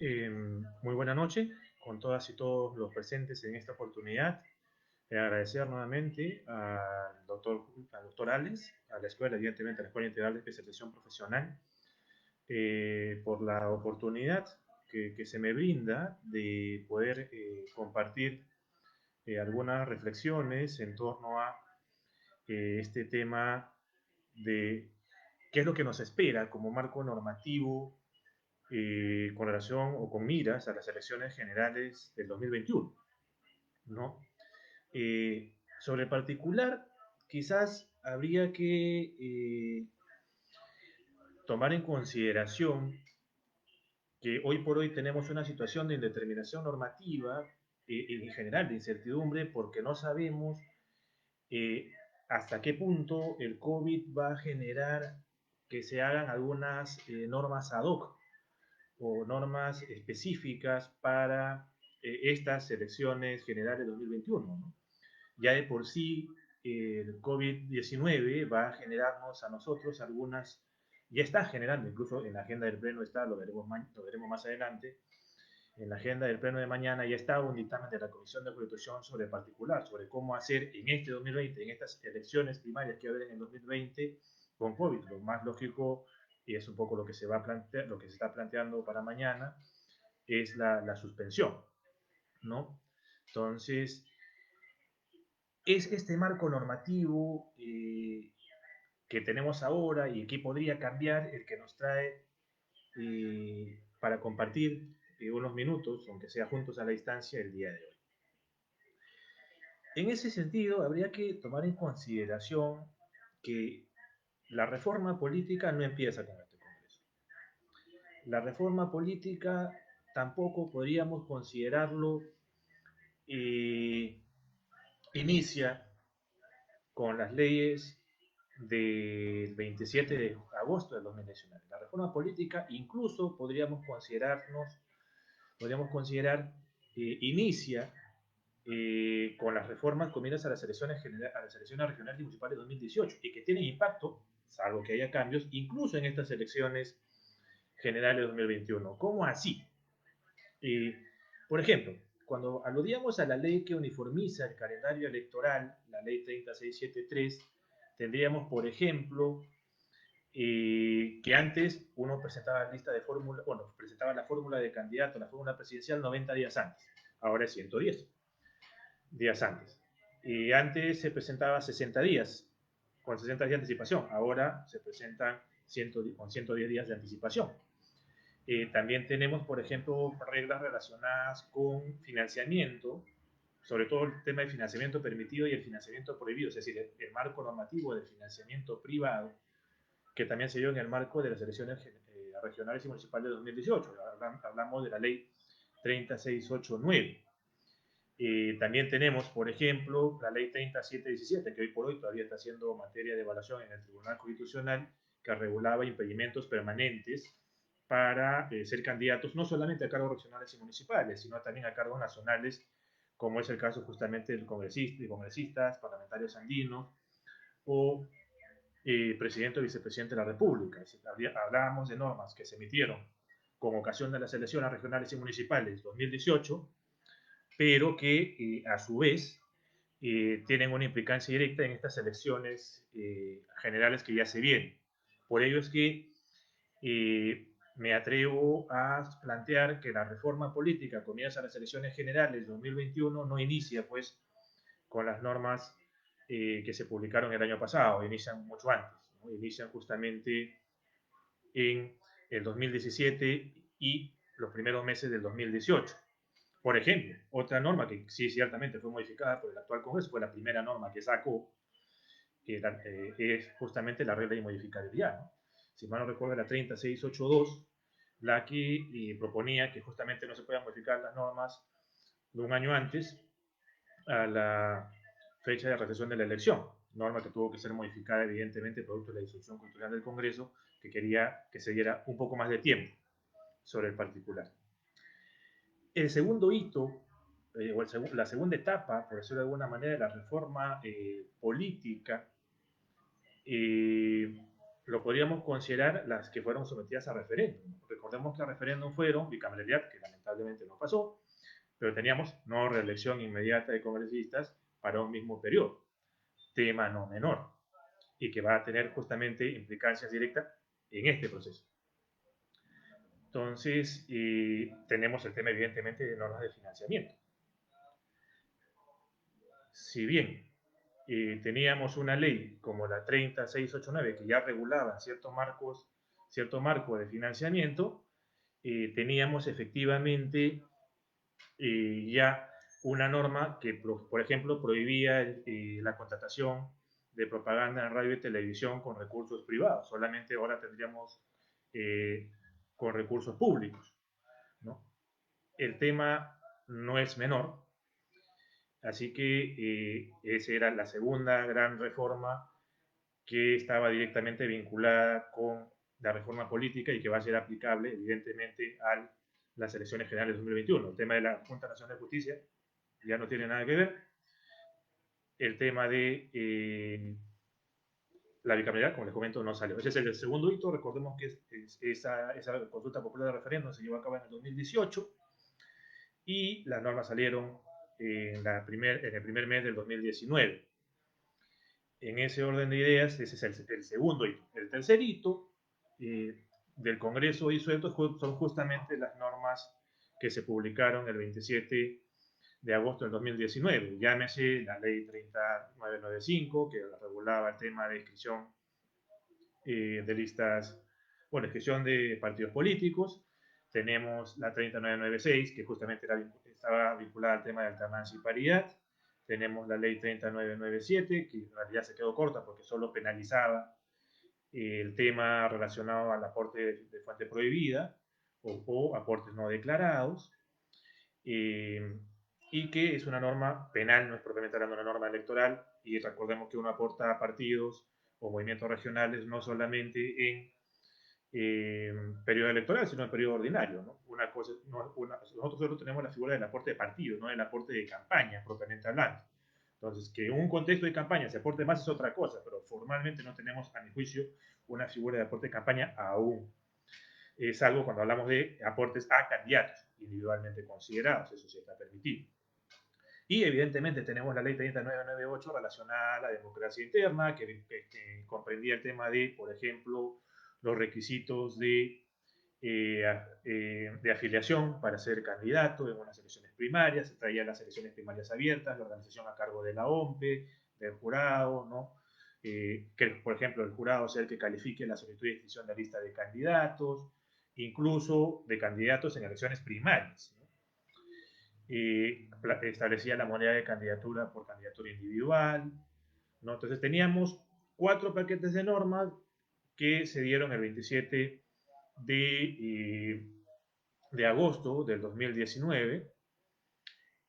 Muy buena noche con todas y todos los presentes en esta oportunidad. Agradecer nuevamente al doctor Alex, a la escuela, evidentemente a la Escuela Integral de Especialización Profesional, por la oportunidad que se me brinda de poder compartir algunas reflexiones en torno a este tema de qué es lo que nos espera como marco normativo con relación o con miras a las elecciones generales del 2021, ¿no? Sobre el particular, quizás habría que tomar en consideración que hoy por hoy tenemos una situación de indeterminación normativa en general de incertidumbre porque no sabemos eh, hasta qué punto el COVID va a generar que se hagan algunas normas ad hoc o normas específicas para estas elecciones generales 2021, ¿no? Ya de por sí el COVID-19 va a generarnos a nosotros algunas, ya está generando, incluso en la agenda del pleno está, lo veremos más adelante, en la agenda del pleno de mañana ya está un dictamen de la Comisión de Constitución sobre el particular, sobre cómo hacer en este 2020, en estas elecciones primarias que va a haber en el 2020 con COVID. Lo más lógico, y es un poco lo que se va a plantear, lo que se está planteando para mañana, es la suspensión, ¿no? Entonces, es este marco normativo que tenemos ahora y que podría cambiar el que nos trae para compartir unos minutos, aunque sea juntos a la distancia, el día de hoy. En ese sentido, habría que tomar en consideración que la reforma política no empieza con este Congreso. La reforma política tampoco podríamos considerarlo eh, inicia con las leyes del 27 de agosto del 2019. La reforma política incluso podríamos considerar inicia con las reformas comienzas a las elecciones regionales y municipales de 2018 y que tienen impacto, salvo que haya cambios, incluso en estas elecciones generales de 2021. ¿Cómo así? Eh, por ejemplo, cuando aludíamos a la ley que uniformiza el calendario electoral, la ley 30673, tendríamos, por ejemplo, que antes uno presentaba la lista de fórmula, bueno, presentaba la fórmula de candidato, la fórmula presidencial 90 días antes, ahora es 110 días antes. Y antes se presentaba 60 días, con 60 días de anticipación, ahora se presentan con 110 días de anticipación. También tenemos, por ejemplo, reglas relacionadas con financiamiento, sobre todo el tema del financiamiento permitido y el financiamiento prohibido, es decir, el marco normativo del financiamiento privado, que también se dio en el marco de las elecciones regionales y municipales de 2018. Hablamos de la ley 30689. También tenemos, por ejemplo, la ley 3717, que hoy por hoy todavía está siendo materia de evaluación en el Tribunal Constitucional, que regulaba impedimentos permanentes para ser candidatos no solamente a cargos regionales y municipales, sino también a cargos nacionales, como es el caso justamente del congresista y congresistas, parlamentarios andinos o presidente o vicepresidente de la República. Hablábamos de normas que se emitieron con ocasión de las elecciones regionales y municipales 2018, pero que a su vez tienen una implicancia directa en estas elecciones generales que ya se vienen. Por ello es que me atrevo a plantear que la reforma política comienza las elecciones generales 2021, no inicia pues con las normas que se publicaron el año pasado, inician mucho antes, ¿no? Inician justamente en el 2017 y los primeros meses del 2018. Por ejemplo, otra norma que sí ciertamente fue modificada por el actual Congreso fue la primera norma que sacó, que es justamente la regla de modificabilidad, ¿no? Si mal no recuerdo, la 3682, la que proponía que justamente no se puedan modificar las normas de un año antes a la fecha de realización de la elección, norma que tuvo que ser modificada evidentemente producto de la disolución cultural del Congreso, que quería que se diera un poco más de tiempo sobre el particular. El segundo hito, o la segunda etapa, por decirlo de alguna manera, de la reforma política, eh, lo podríamos considerar las que fueron sometidas a referéndum. Recordemos que a referéndum fueron bicameralidad, que lamentablemente no pasó, pero teníamos no reelección inmediata de congresistas para un mismo periodo, tema no menor, y que va a tener justamente implicancias directas en este proceso. Entonces, tenemos el tema evidentemente de normas de financiamiento. Si bien teníamos una ley como la 30689 que ya regulaba cierto marco de financiamiento, teníamos efectivamente ya una norma que, por ejemplo, prohibía la contratación de propaganda en radio y televisión con recursos privados. Solamente ahora tendríamos con recursos públicos, ¿no? El tema no es menor, así que esa era la segunda gran reforma que estaba directamente vinculada con la reforma política y que va a ser aplicable, evidentemente, a las elecciones generales de 2021. El tema de la Junta Nacional de Justicia ya no tiene nada que ver. El tema de la bicameralidad, como les comento, no salió. Ese es el segundo hito. Recordemos que esa consulta popular de referéndum se llevó a cabo en el 2018 y las normas salieron en el primer mes del 2019. En ese orden de ideas, ese es el segundo hito. El tercer hito del Congreso disuelto son justamente las normas que se publicaron el 27 de agosto del 2019. Llámese la ley 3995, que regulaba el tema de inscripción de listas, bueno, inscripción de partidos políticos. Tenemos la 3996, que justamente estaba vinculada al tema de alternancia y paridad. Tenemos la ley 3997, que en realidad se quedó corta porque solo penalizaba el tema relacionado al aporte de fuente prohibida o aportes no declarados, y que es una norma penal, no es propiamente hablando una norma electoral, y recordemos que uno aporta a partidos o movimientos regionales no solamente en periodo electoral, sino en periodo ordinario, ¿no? Nosotros solo tenemos la figura del aporte de partido, no del aporte de campaña, propiamente hablando. Entonces, que en un contexto de campaña se aporte más es otra cosa, pero formalmente no tenemos, a mi juicio, una figura de aporte de campaña aún. Es algo cuando hablamos de aportes a candidatos individualmente considerados, eso sí está permitido. Y evidentemente tenemos la ley 3998 relacionada a la democracia interna, que comprendía el tema de, por ejemplo, los requisitos de afiliación para ser candidato en unas elecciones primarias, se traía las elecciones primarias abiertas, la organización a cargo de la OMPE, del jurado, ¿no? Que, por ejemplo, el jurado sea el que califique la solicitud de inscripción de la lista de candidatos, incluso de candidatos en elecciones primarias, ¿no? Establecía la moneda de candidatura por candidatura individual, ¿no? Entonces teníamos 4 paquetes de normas que se dieron el 27 de agosto del 2019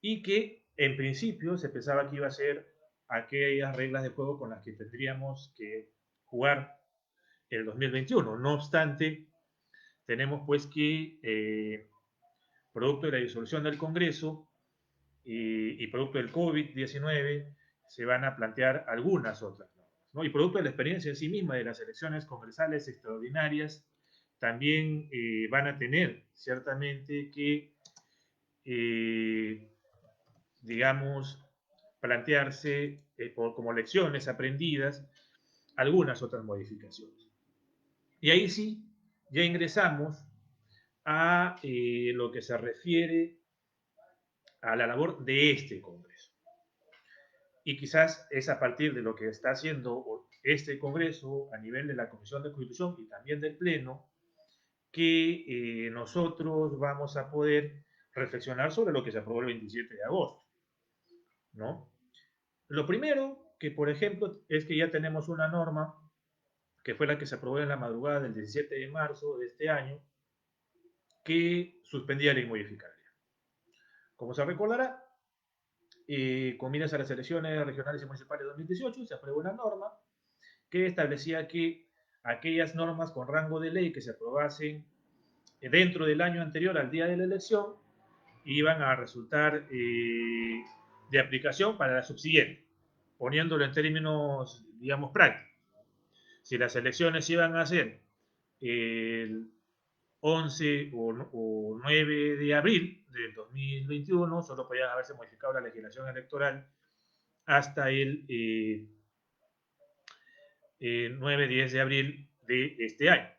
y que en principio se pensaba que iba a ser aquellas reglas de juego con las que tendríamos que jugar el 2021. No obstante, tenemos pues que, producto de la disolución del Congreso y producto del COVID-19, se van a plantear algunas otras normas, ¿no? Y producto de la experiencia en sí misma de las elecciones congresales extraordinarias, también van a tener ciertamente que, digamos, plantearse como lecciones aprendidas algunas otras modificaciones. Y ahí sí, ya ingresamos a lo que se refiere a la labor de este Congreso. Y quizás es a partir de lo que está haciendo este Congreso a nivel de la Comisión de Constitución y también del Pleno, que nosotros vamos a poder reflexionar sobre lo que se aprobó el 27 de agosto, ¿no? Lo primero que, por ejemplo, es que ya tenemos una norma que fue la que se aprobó en la madrugada del 17 de marzo de este año, que suspendía la inmodificabilidad. Como se recordará, con miras a las elecciones regionales y municipales de 2018, se aprobó una norma que establecía que aquellas normas con rango de ley que se aprobasen dentro del año anterior al día de la elección iban a resultar de aplicación para la subsiguiente, poniéndolo en términos, digamos, prácticos. Si las elecciones iban a ser el 11 o 9 de abril del 2021, solo podía haberse modificado la legislación electoral hasta el 9-10 de abril de este año.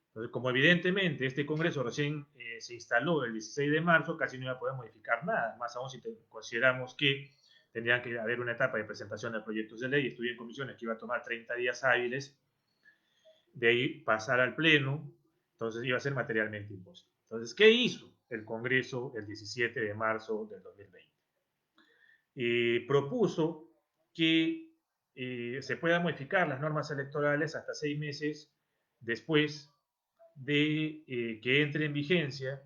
Entonces, como evidentemente este Congreso recién se instaló el 16 de marzo, casi no iba a poder modificar nada, más aún si consideramos que tendría que haber una etapa de presentación de proyectos de ley, estudio en comisiones que iba a tomar 30 días hábiles, de ahí pasar al Pleno, entonces iba a ser materialmente imposible. Entonces, ¿qué hizo el Congreso el 17 de marzo del 2020? Propuso que se puedan modificar las normas electorales hasta 6 meses después de que entre en vigencia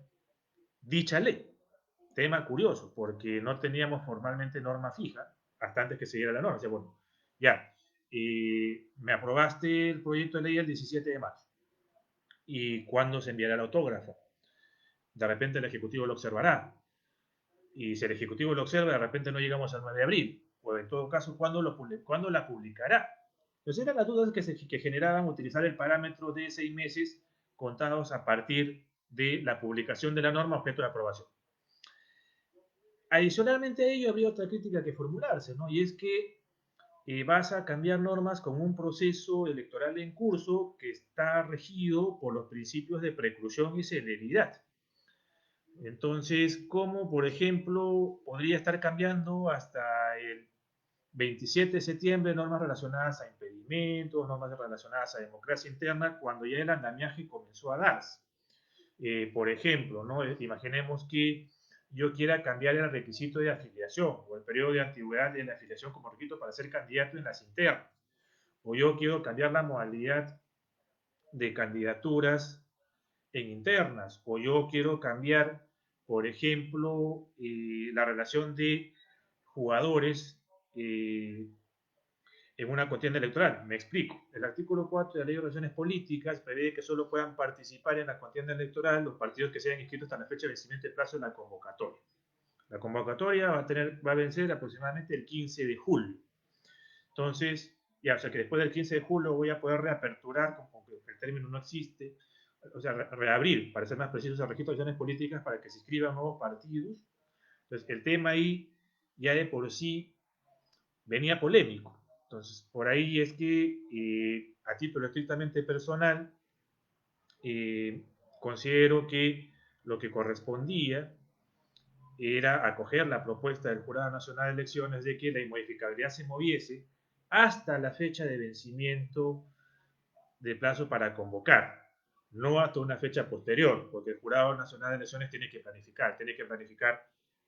dicha ley. Tema curioso, porque no teníamos formalmente norma fija hasta antes que se diera la norma. O sea, bueno, ya, me aprobaste el proyecto de ley el 17 de marzo. ¿Y cuándo se enviará el autógrafo? De repente el Ejecutivo lo observará. Y si el Ejecutivo lo observa, de repente no llegamos al 9 de abril. O en todo caso, ¿cuándo la publicará? Entonces eran las dudas que generaban utilizar el parámetro de 6 meses contados a partir de la publicación de la norma objeto de aprobación. Adicionalmente a ello, habría otra crítica que formularse, ¿no? Y es que vas a cambiar normas con un proceso electoral en curso que está regido por los principios de preclusión y celeridad. Entonces, ¿cómo, por ejemplo, podría estar cambiando hasta el 27 de septiembre normas relacionadas a impedimentos, normas relacionadas a democracia interna, cuando ya el andamiaje comenzó a darse? Por ejemplo, ¿no? Imaginemos que yo quiera cambiar el requisito de afiliación o el periodo de antigüedad de la afiliación como requisito para ser candidato en las internas. O yo quiero cambiar la modalidad de candidaturas en internas. O yo quiero cambiar, por ejemplo, la relación de jugadores en una contienda electoral. Me explico. El artículo 4 de la Ley de Relaciones Políticas prevé que solo puedan participar en la contienda electoral los partidos que sean inscritos hasta la fecha de vencimiento de plazo de la convocatoria. La convocatoria va a vencer aproximadamente el 15 de julio. Entonces, ya, o sea que después del 15 de julio voy a poder reaperturar, aunque el término no existe, o sea, reabrir, para ser más precisos, el registro de acciones políticas para que se inscriban nuevos partidos. Entonces, el tema ahí ya de por sí venía polémico. Entonces, por ahí es que a título estrictamente personal, eh, considero que lo que correspondía era acoger la propuesta del Jurado Nacional de Elecciones de que la inmodificabilidad se moviese hasta la fecha de vencimiento de plazo para convocar, no hasta una fecha posterior, porque el Jurado Nacional de Elecciones tiene que planificar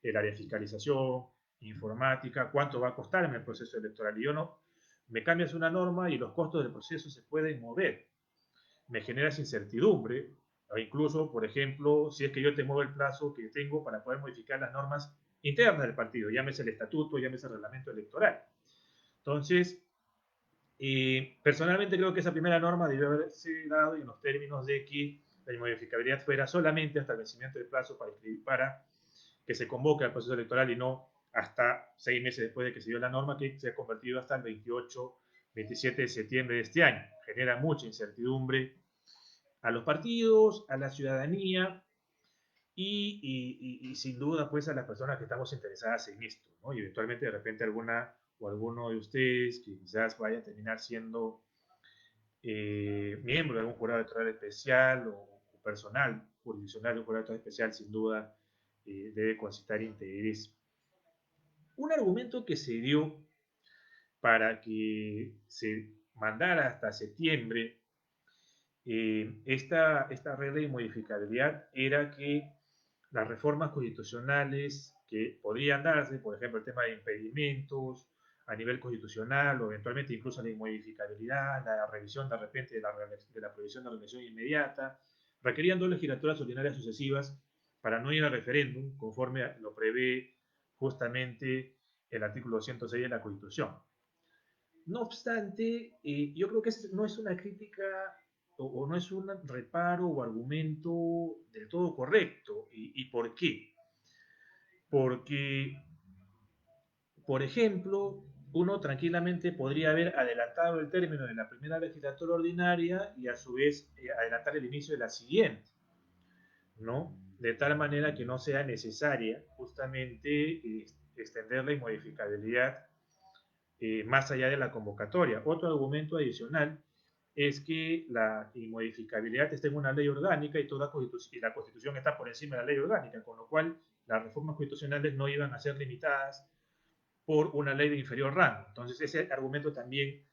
el área de fiscalización, informática, cuánto va a costar en el proceso electoral. Y yo no, me cambias una norma y los costos del proceso se pueden mover. Me generas incertidumbre, o incluso, por ejemplo, si es que yo te muevo el plazo que tengo para poder modificar las normas internas del partido, llámese el estatuto, llámese el reglamento electoral. Entonces, personalmente creo que esa primera norma debió haberse dado en los términos de que la inmodificabilidad fuera solamente hasta el vencimiento del plazo para que se convoque al proceso electoral y no hasta 6 meses después de que se dio la norma, que se ha convertido hasta el 28, 27 de septiembre de este año. Genera mucha incertidumbre a los partidos, a la ciudadanía y sin duda pues a las personas que estamos interesadas en esto, ¿no? Y eventualmente de repente alguna o alguno de ustedes que quizás vaya a terminar siendo miembro de algún jurado electoral especial o personal jurisdiccional de un jurado electoral especial, sin duda debe concitar interés. Un argumento que se dio para que se mandara hasta septiembre esta regla de modificabilidad era que las reformas constitucionales que podrían darse, por ejemplo, el tema de impedimentos a nivel constitucional o eventualmente incluso la inmodificabilidad, la revisión de repente de la prohibición de reelección inmediata, requerían dos legislaturas ordinarias sucesivas para no ir al referéndum, conforme lo prevé justamente el artículo 206 de la Constitución. No obstante, yo creo que no es una crítica o no es un reparo o argumento del todo correcto. ¿Y por qué? Porque, por ejemplo, uno tranquilamente podría haber adelantado el término de la primera legislatura ordinaria y a su vez adelantar el inicio de la siguiente, ¿no? De tal manera que no sea necesaria justamente extender la inmodificabilidad más allá de la convocatoria. Otro argumento adicional es que la inmodificabilidad está en una ley orgánica y la Constitución está por encima de la ley orgánica, con lo cual las reformas constitucionales no iban a ser limitadas por una ley de inferior rango. Entonces ese argumento también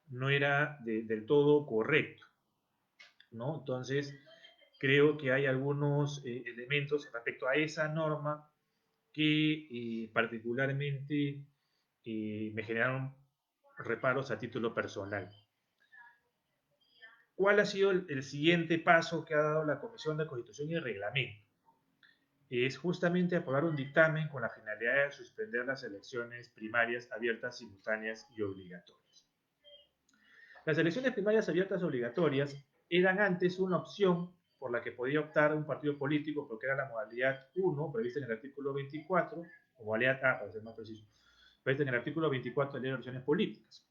no era del todo correcto, ¿no? Entonces creo que hay algunos elementos respecto a esa norma que particularmente me generaron reparos a título personal. ¿Cuál ha sido el siguiente paso que ha dado la Comisión de Constitución y Reglamento? Es justamente aprobar un dictamen con la finalidad de suspender las elecciones primarias abiertas, simultáneas y obligatorias. Las elecciones primarias abiertas obligatorias eran antes una opción por la que podía optar un partido político, porque era la modalidad 1, prevista en el artículo 24, o modalidad A, para ser más preciso, prevista en el artículo 24 de la Ley de Elecciones Políticas.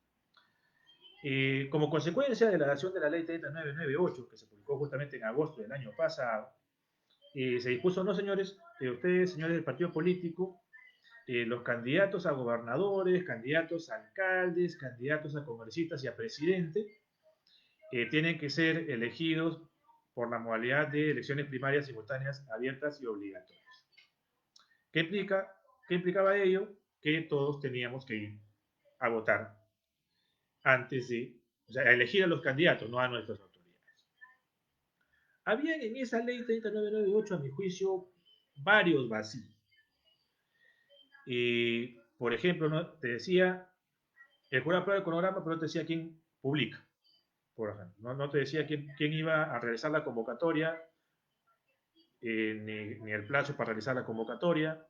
Como consecuencia de la adopción de la Ley 3998, que se publicó justamente en agosto del año pasado, se dispuso, no señores, ustedes, señores del partido político, los candidatos a gobernadores, candidatos a alcaldes, candidatos a congresistas y a presidente, tienen que ser elegidos por la modalidad de elecciones primarias simultáneas, abiertas y obligatorias. ¿Qué implica? ¿Qué implicaba ello? Que todos teníamos que ir a votar antes de, o sea, a elegir a los candidatos, no a nuestras autoridades. Había en esa ley 3998, a mi juicio, varios vacíos. Por ejemplo, ¿no? Te decía, el jurado aprueba el cronograma, pero no te decía quién publica, por ejemplo. No te decía quién iba a realizar la convocatoria, ni el plazo para realizar la convocatoria.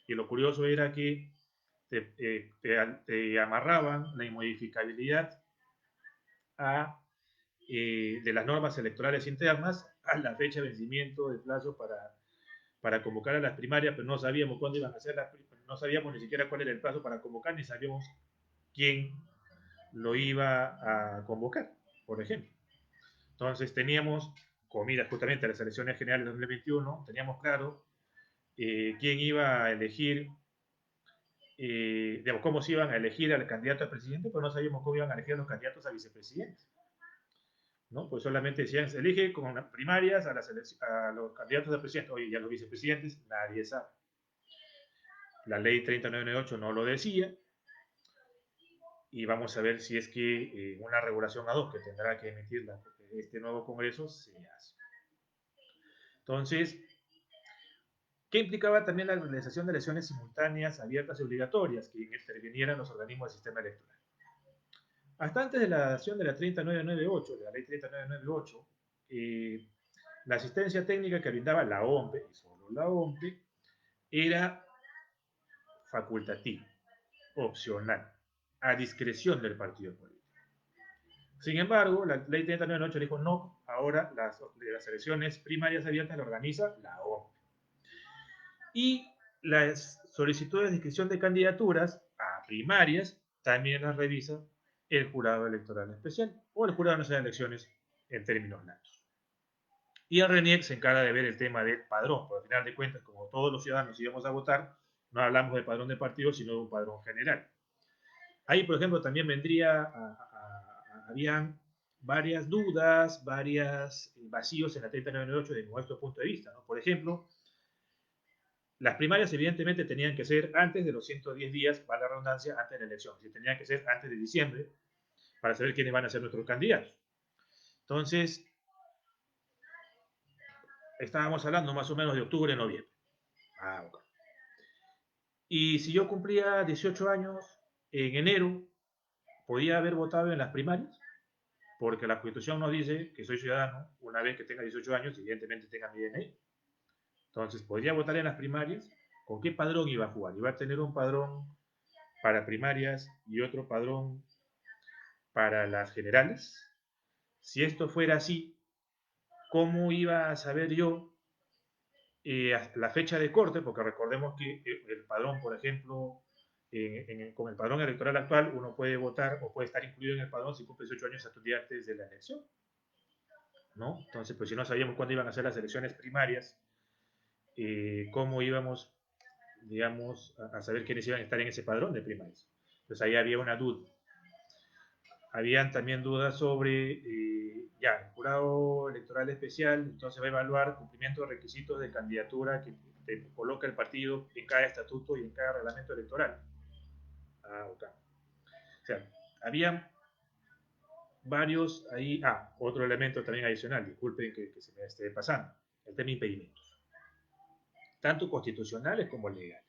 Y lo curioso era que te amarraban la inmodificabilidad de las normas electorales internas a la fecha de vencimiento del plazo para convocar a las primarias, pero no sabíamos cuándo iban a ser las primarias, no sabíamos ni siquiera cuál era el plazo para convocar, ni sabíamos quién lo iba a convocar, por ejemplo. Entonces teníamos, como mira justamente a las elecciones generales de 2021, teníamos claro quién iba a elegir, digamos, cómo se iban a elegir al candidato a presidente, pero no sabíamos cómo iban a elegir a los candidatos a vicepresidente. ¿No? Pues solamente decían, se elige con las primarias a los candidatos a presidente. Oye, y a los vicepresidentes nadie sabe. La ley 3998 no lo decía. Y vamos a ver si es que una regulación ad hoc que tendrá que emitir este nuevo Congreso se hace. Entonces, ¿qué implicaba también la realización de elecciones simultáneas, abiertas y obligatorias que intervinieran los organismos del sistema electoral? Hasta antes de la adopción de la 3998, de la ley 3998, la asistencia técnica que brindaba la OMPE, y solo la OMPE, era facultativa, opcional, a discreción del partido político. Sin embargo, la ley 3998 dijo no, ahora las elecciones primarias abiertas la organiza la OMPE. Y las solicitudes de inscripción de candidaturas a primarias también las revisa el Jurado Electoral Especial o el Jurado Nacional de Elecciones en términos latos. Y el RENIEC se encarga de ver el tema del padrón, porque al final de cuentas, como todos los ciudadanos íbamos a votar, no hablamos de padrón de partido, sino de un padrón general. Ahí, por ejemplo, también habían varias dudas, varios vacíos en la 3098 desde nuestro punto de vista, ¿no? Por ejemplo, las primarias evidentemente tenían que ser antes de los 110 días, para la redundancia, antes de la elección. Si tenían que ser antes de diciembre para saber quiénes van a ser nuestros candidatos. Entonces, estábamos hablando más o menos de octubre, noviembre. Okay. Y si yo cumplía 18 años en enero, podía haber votado en las primarias, porque la Constitución nos dice que soy ciudadano una vez que tenga 18 años, evidentemente tenga mi DNI. Entonces, podría votar en las primarias. ¿Con qué padrón iba a jugar? Iba a tener un padrón para primarias y otro padrón para las generales. Si esto fuera así, ¿cómo iba a saber yo la fecha de corte? Porque recordemos que el padrón, por ejemplo, con el padrón electoral actual, uno puede votar o puede estar incluido en el padrón si cumple 18 años hasta un día antes de la elección, ¿no? Entonces, pues si no sabíamos cuándo iban a ser las elecciones primarias, cómo íbamos, digamos, a saber quiénes iban a estar en ese padrón de primarias. Pues ahí había una duda. Habían también dudas sobre, ya, el jurado electoral especial, entonces va a evaluar cumplimiento de requisitos de candidatura que te coloca el partido en cada estatuto y en cada reglamento electoral. Ah, ok. O sea, había varios ahí. Ah, otro elemento también adicional, disculpen que se me esté pasando, el tema de impedimentos, tanto constitucionales como legales.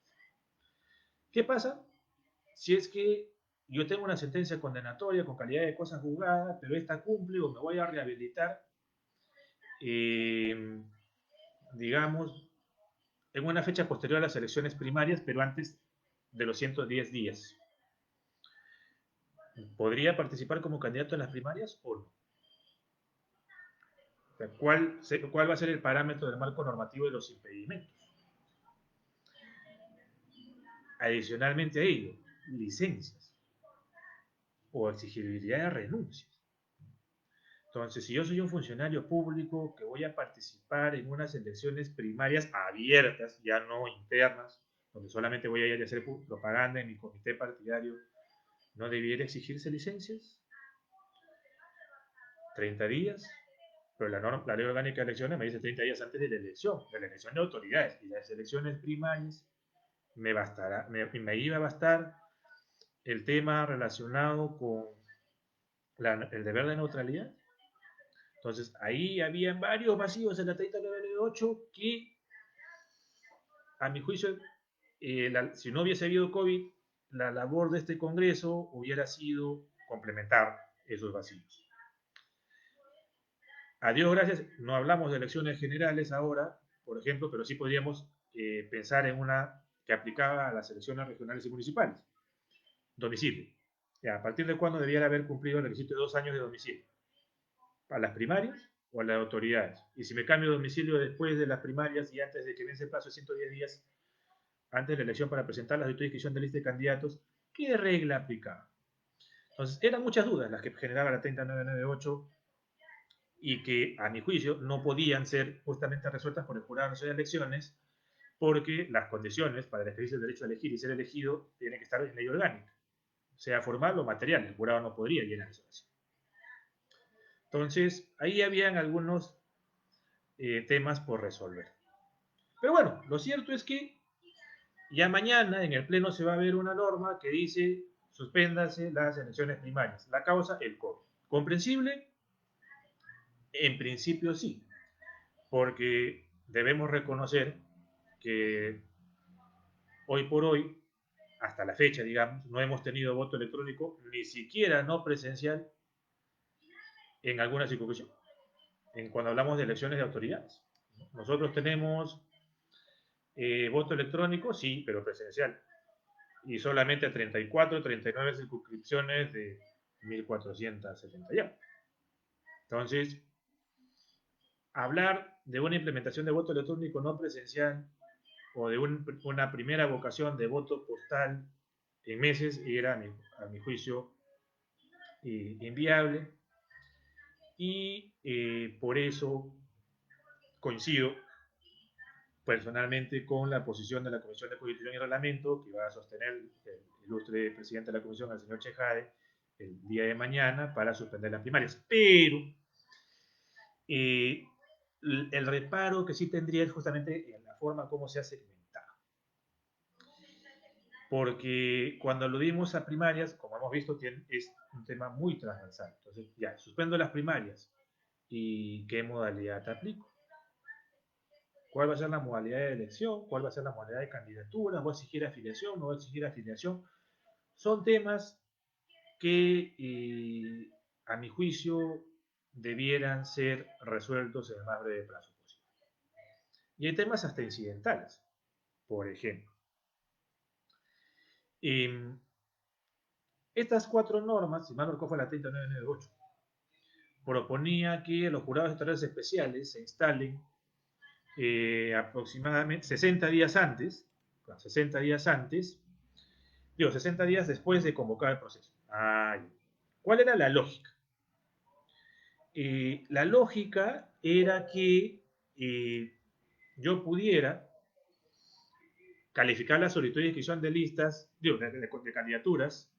¿Qué pasa si es que yo tengo una sentencia condenatoria con calidad de cosa juzgada, pero esta cumple o me voy a rehabilitar, eh, digamos, en una fecha posterior a las elecciones primarias, pero antes de los 110 días? ¿Podría participar como candidato en las primarias o no? O sea, ¿cuál va a ser el parámetro del marco normativo de los impedimentos? Adicionalmente a ello, licencias o exigibilidad de renuncias. Entonces, si yo soy un funcionario público que voy a participar en unas elecciones primarias abiertas, ya no internas, donde solamente voy a ir a hacer propaganda en mi comité partidario, ¿no debiera exigirse licencias? 30 días, pero la ley orgánica de elecciones me dice 30 días antes de la elección de autoridades, y las elecciones primarias me iba a bastar el tema relacionado con el deber de neutralidad. Entonces, ahí habían varios vacíos en la 3098 que, a mi juicio, si no hubiese habido COVID, la labor de este Congreso hubiera sido complementar esos vacíos. A Dios gracias, no hablamos de elecciones generales ahora, por ejemplo, pero sí podríamos pensar en una que aplicaba a las elecciones regionales y municipales. Domicilio. ¿A partir de cuándo debiera haber cumplido el requisito de 2 años de domicilio? ¿A las primarias o a las autoridades? Y si me cambio de domicilio después de las primarias y antes de que vence el plazo de 110 días antes de la elección para presentar la solicitud de inscripción de lista de candidatos, ¿qué regla aplicaba? Entonces, eran muchas dudas las que generaba la 3998 y que, a mi juicio, no podían ser justamente resueltas por el Jurado Nacional de Elecciones, porque las condiciones para el ejercicio del derecho a elegir y ser elegido tienen que estar en ley orgánica, sea formal o material. El jurado no podría llenar eso así. Entonces, ahí habían algunos temas por resolver. Pero bueno, lo cierto es que ya mañana en el Pleno se va a ver una norma que dice suspéndase las elecciones primarias. La causa, el COVID. ¿Comprensible? En principio sí, porque debemos reconocer que hoy por hoy, hasta la fecha, digamos, no hemos tenido voto electrónico, ni siquiera no presencial, en alguna circunscripción, cuando hablamos de elecciones de autoridades. Nosotros tenemos voto electrónico, sí, pero presencial, y solamente 34, 39 circunscripciones de 1470 ya. Entonces, hablar de una implementación de voto electrónico no presencial o de una primera vocación de voto postal en meses era, a mi juicio, inviable, y por eso coincido personalmente con la posición de la Comisión de Constitución y Reglamento que va a sostener el ilustre presidente de la Comisión, el señor Chejade, el día de mañana para suspender las primarias. Pero el reparo que sí tendría es justamente en la forma como se ha segmentado. Porque cuando aludimos a primarias, como hemos visto, es un tema muy transversal. Entonces, ya, suspendo las primarias. ¿Y qué modalidad te aplico? ¿Cuál va a ser la modalidad de elección? ¿Cuál va a ser la modalidad de candidatura? ¿Voy a exigir afiliación? ¿No voy a exigir afiliación? Son temas que, a mi juicio, debieran ser resueltos en el más breve plazo posible. Y hay temas hasta incidentales. Por ejemplo, estas 4 normas, si mal no recuerdo fue la 3998, proponía que los jurados electorales especiales se instalen aproximadamente 60 días antes, Digo, 60 días después de convocar el proceso. ¿Cuál era la lógica? La lógica era que yo pudiera calificar la solicitud de inscripción de listas, digo, de candidaturas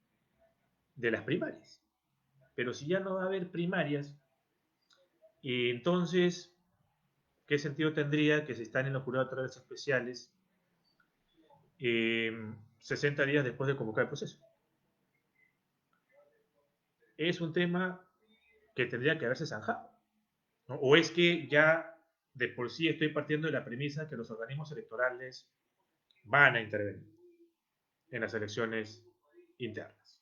de las primarias. Pero si ya no va a haber primarias, entonces, ¿qué sentido tendría que se están en los jurados electorales especiales 60 días después de convocar el proceso? Es un tema que tendría que haberse zanjado, ¿no? O es que ya de por sí estoy partiendo de la premisa que los organismos electorales van a intervenir en las elecciones internas.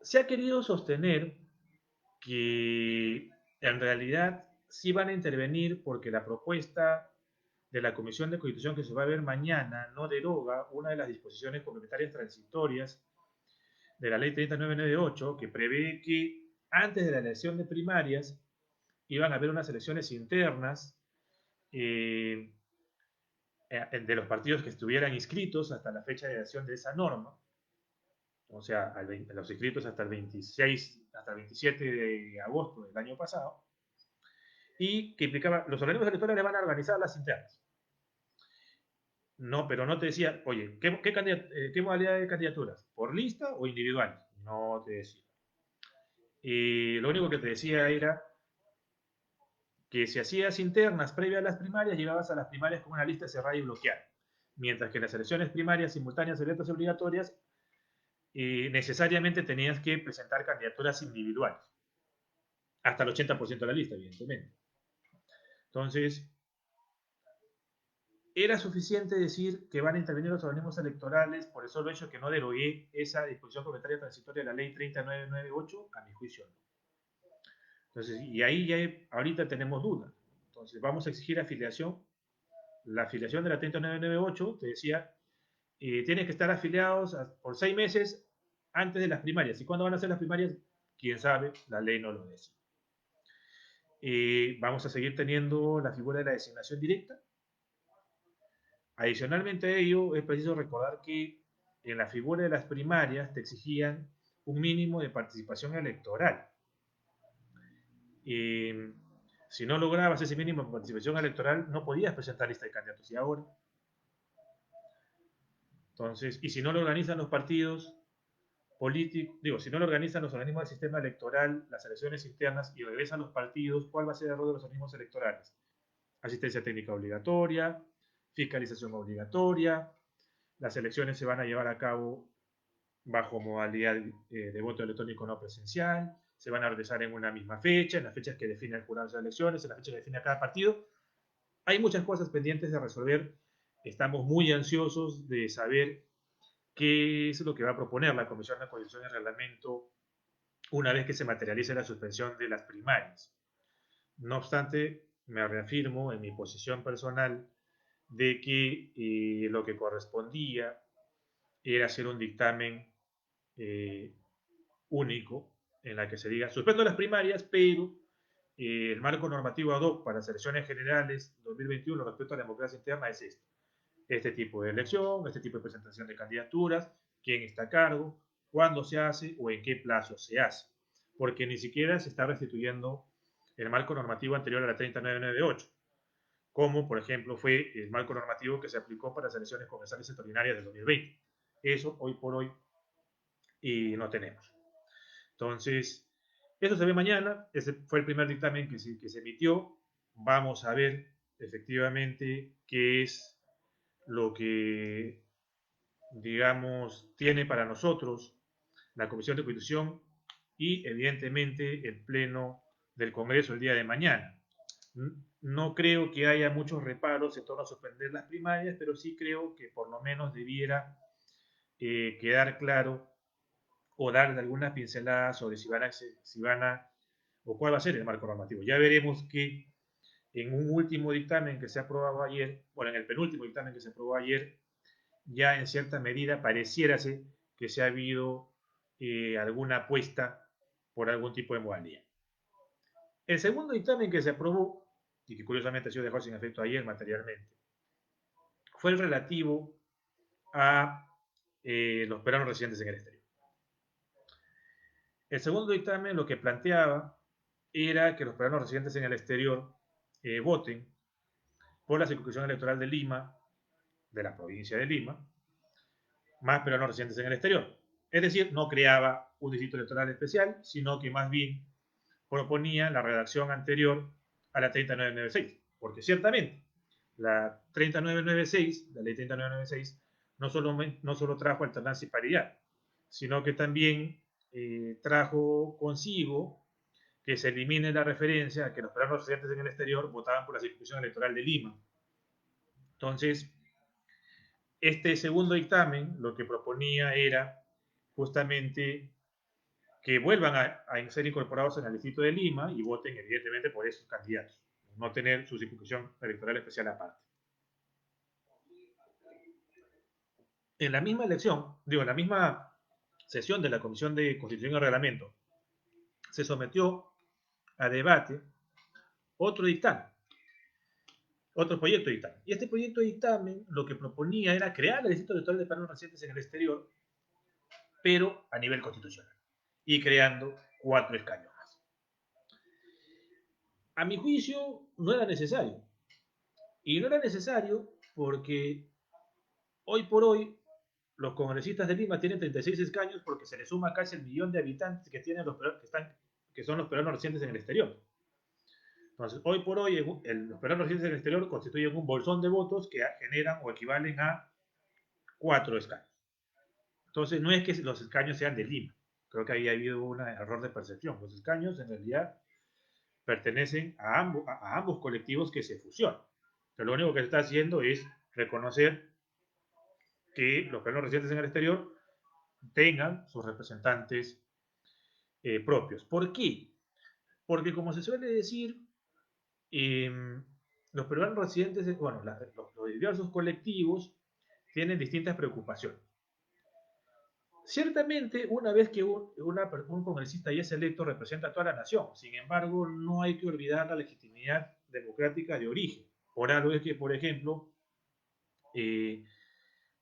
Se ha querido sostener que en realidad sí van a intervenir porque la propuesta de la Comisión de Constitución que se va a ver mañana no deroga una de las disposiciones complementarias transitorias de la Ley 3998 que prevé que antes de la elección de primarias iban a haber unas elecciones internas eh, de los partidos que estuvieran inscritos hasta la fecha de elección de esa norma, o sea, los inscritos hasta el 26, hasta el 27 de agosto del año pasado, y que implicaba, los organismos electorales van a organizar las internas. No, pero no te decía, oye, ¿qué modalidad de candidaturas? ¿Por lista o individual? No te decía. Lo único que te decía era que si hacías internas previas a las primarias, llegabas a las primarias con una lista cerrada y bloqueada. Mientras que en las elecciones primarias, simultáneas, abiertas y obligatorias, necesariamente tenías que presentar candidaturas individuales. Hasta el 80% de la lista, evidentemente. Entonces, era suficiente decir que van a intervenir los organismos electorales por el solo hecho que no derogué esa disposición complementaria transitoria de la ley 3998, a mi juicio no. Entonces, y ahí ya ahorita tenemos dudas. Entonces, vamos a exigir afiliación. La afiliación de la 3998, te decía, tienen que estar afiliados por 6 meses antes de las primarias. ¿Y cuándo van a ser las primarias? Quién sabe, la ley no lo dice. Vamos a seguir teniendo la figura de la designación directa. Adicionalmente a ello, es preciso recordar que en la figura de las primarias te exigían un mínimo de participación electoral. Si no lograbas ese mínimo de participación electoral, no podías presentar lista de candidatos. Y ahora, entonces, y si no lo organizan los partidos políticos, digo, si no lo organizan los organismos del sistema electoral, las elecciones internas y regresan los partidos, ¿cuál va a ser el rol de los organismos electorales? Asistencia técnica obligatoria, fiscalización obligatoria, las elecciones se van a llevar a cabo bajo modalidad de voto electrónico no presencial, se van a realizar en una misma fecha, en las fechas que define el jurado de las elecciones, en las fechas que define cada partido. Hay muchas cosas pendientes de resolver. Estamos muy ansiosos de saber qué es lo que va a proponer la Comisión de Constitución y Reglamento una vez que se materialice la suspensión de las primarias. No obstante, me reafirmo en mi posición personal de que lo que correspondía era hacer un dictamen eh, único en la que se diga, suspendo las primarias, pero el marco normativo ad hoc para las elecciones generales 2021 respecto a la democracia interna es este tipo de elección, este tipo de presentación de candidaturas, quién está a cargo, cuándo se hace o en qué plazo se hace, porque ni siquiera se está restituyendo el marco normativo anterior a la 3998, como por ejemplo fue el marco normativo que se aplicó para las elecciones congresales extraordinarias del 2020. Eso hoy por hoy no tenemos. Entonces, eso se ve mañana. Ese fue el primer dictamen que se emitió. Vamos a ver efectivamente qué es lo que, digamos, tiene para nosotros la Comisión de Constitución y, evidentemente, el Pleno del Congreso el día de mañana. No creo que haya muchos reparos en torno a suspender las primarias, pero sí creo que por lo menos debiera quedar claro o dar algunas pinceladas sobre si van a o cuál va a ser el marco normativo. Ya veremos que en un último dictamen que se ha aprobado ayer, bueno, en el penúltimo dictamen que se aprobó ayer, ya en cierta medida pareciérase que se ha habido alguna apuesta por algún tipo de modalidad. El segundo dictamen que se aprobó, y que curiosamente ha sido dejado sin efecto ayer materialmente, fue el relativo a los peruanos residentes en el exterior. El segundo dictamen lo que planteaba era que los peruanos residentes en el exterior voten por la circunscripción electoral de Lima, de la provincia de Lima, más peruanos residentes en el exterior. Es decir, no creaba un distrito electoral especial, sino que más bien proponía la redacción anterior a la 3996. Porque ciertamente, la 3996, la ley 3996, no solo trajo alternancia y paridad, sino que también trajo consigo que se elimine la referencia a que los peruanos residentes en el exterior votaban por la circunscripción electoral de Lima. Entonces, este segundo dictamen lo que proponía era justamente que vuelvan a ser incorporados en el distrito de Lima y voten evidentemente por esos candidatos, no tener su circunscripción electoral especial aparte. En la misma elección, en la misma sesión de la Comisión de Constitución y Reglamento, se sometió a debate otro dictamen, otro proyecto de dictamen. Y este proyecto de dictamen lo que proponía era crear el distrito electoral de peruanos residentes en el exterior, pero a nivel constitucional, y creando 4 escaños más. A mi juicio, no era necesario. Y no era necesario porque hoy por hoy los congresistas de Lima tienen 36 escaños porque se le suma casi el millón de habitantes que tienen que son los peruanos residentes en el exterior. Entonces, hoy por hoy, los peruanos residentes en el exterior constituyen un bolsón de votos que generan o equivalen a 4 escaños. Entonces, no es que los escaños sean de Lima. Creo que ahí ha habido un error de percepción. Los escaños, en realidad, pertenecen a ambos colectivos que se fusionan. Pero lo único que se está haciendo es reconocer que los peruanos residentes en el exterior tengan sus representantes propios. ¿Por qué? Porque, como se suele decir, eh, los peruanos residentes, bueno, los diversos colectivos tienen distintas preocupaciones. Ciertamente, una vez que un congresista ya es electo, representa a toda la nación. Sin embargo, no hay que olvidar la legitimidad democrática de origen. Por algo es que, por ejemplo,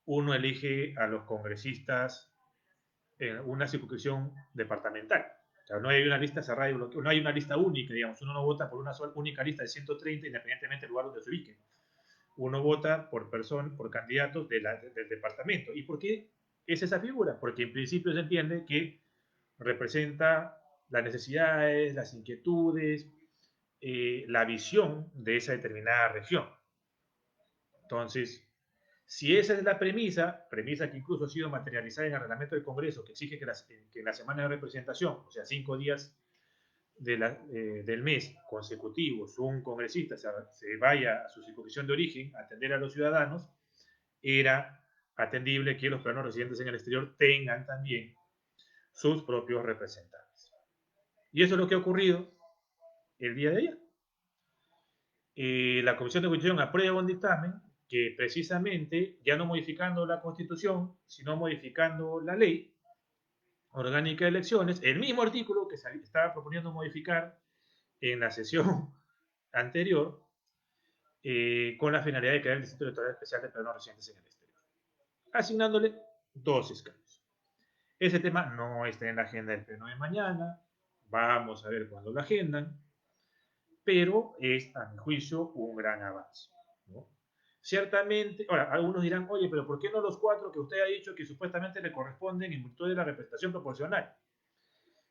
uno elige a los congresistas en una circunscripción departamental. O sea, no hay una lista cerrada, no hay una lista única, digamos. Uno no vota por una sola, única lista de 130 independientemente del lugar donde se ubique. Uno vota por candidatos del departamento. ¿Y por qué es esa figura? Porque en principio se entiende que representa las necesidades, las inquietudes, la visión de esa determinada región. Entonces, si esa es la premisa que incluso ha sido materializada en el reglamento del Congreso, que exige que en la semana de representación, o sea, 5 días del mes consecutivos, un congresista se vaya a su circunscripción de origen a atender a los ciudadanos, era atendible que los peruanos residentes en el exterior tengan también sus propios representantes. Y eso es lo que ha ocurrido el día de ayer. La Comisión de Constitución aprueba un dictamen que precisamente, ya no modificando la Constitución, sino modificando la ley orgánica de elecciones, el mismo artículo que se estaba proponiendo modificar en la sesión anterior, con la finalidad de crear el Distrito Electoral Especial de peruanos residentes en el exterior, asignándole 2 escaños. Ese tema no está en la agenda del pleno de mañana, vamos a ver cuándo lo agendan, pero es, a mi juicio, un gran avance, ¿no? Ciertamente, ahora, algunos dirán, oye, pero ¿por qué no los 4 que usted ha dicho que supuestamente le corresponden en virtud de la representación proporcional?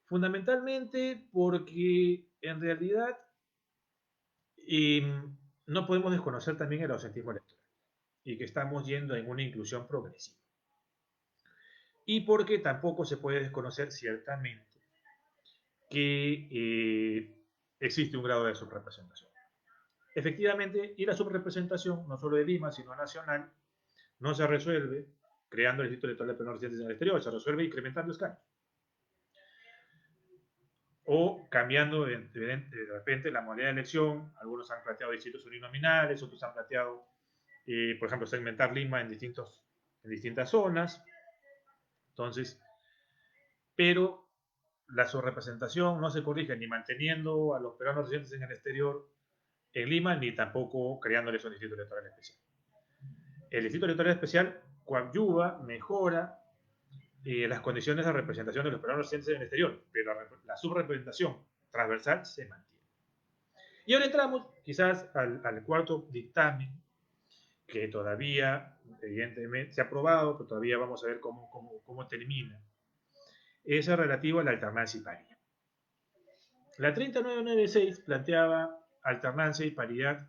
Fundamentalmente porque en realidad no podemos desconocer también el ausentismo electoral y que estamos yendo en una inclusión progresiva. Y porque tampoco se puede desconocer ciertamente que existe un grado de subrepresentación. Efectivamente, y la subrepresentación, no solo de Lima, sino nacional, no se resuelve creando el distrito electoral de peruanos residentes en el exterior, se resuelve incrementando escaños. O cambiando de repente la modalidad de elección. Algunos han planteado distritos uninominales, otros han planteado, por ejemplo, segmentar Lima en distintas zonas. Entonces, pero la subrepresentación no se corrige ni manteniendo a los peruanos residentes en el exterior en Lima, ni tampoco creándoles un distrito electoral especial. El distrito electoral especial coadyuva, mejora las condiciones de representación de los peruanos residentes en el exterior, pero la subrepresentación transversal se mantiene. Y ahora entramos quizás al cuarto dictamen, que todavía, evidentemente, se ha aprobado, pero todavía vamos a ver cómo termina. Es relativo a la alternancia y paridad. La 3996 planteaba alternancia y paridad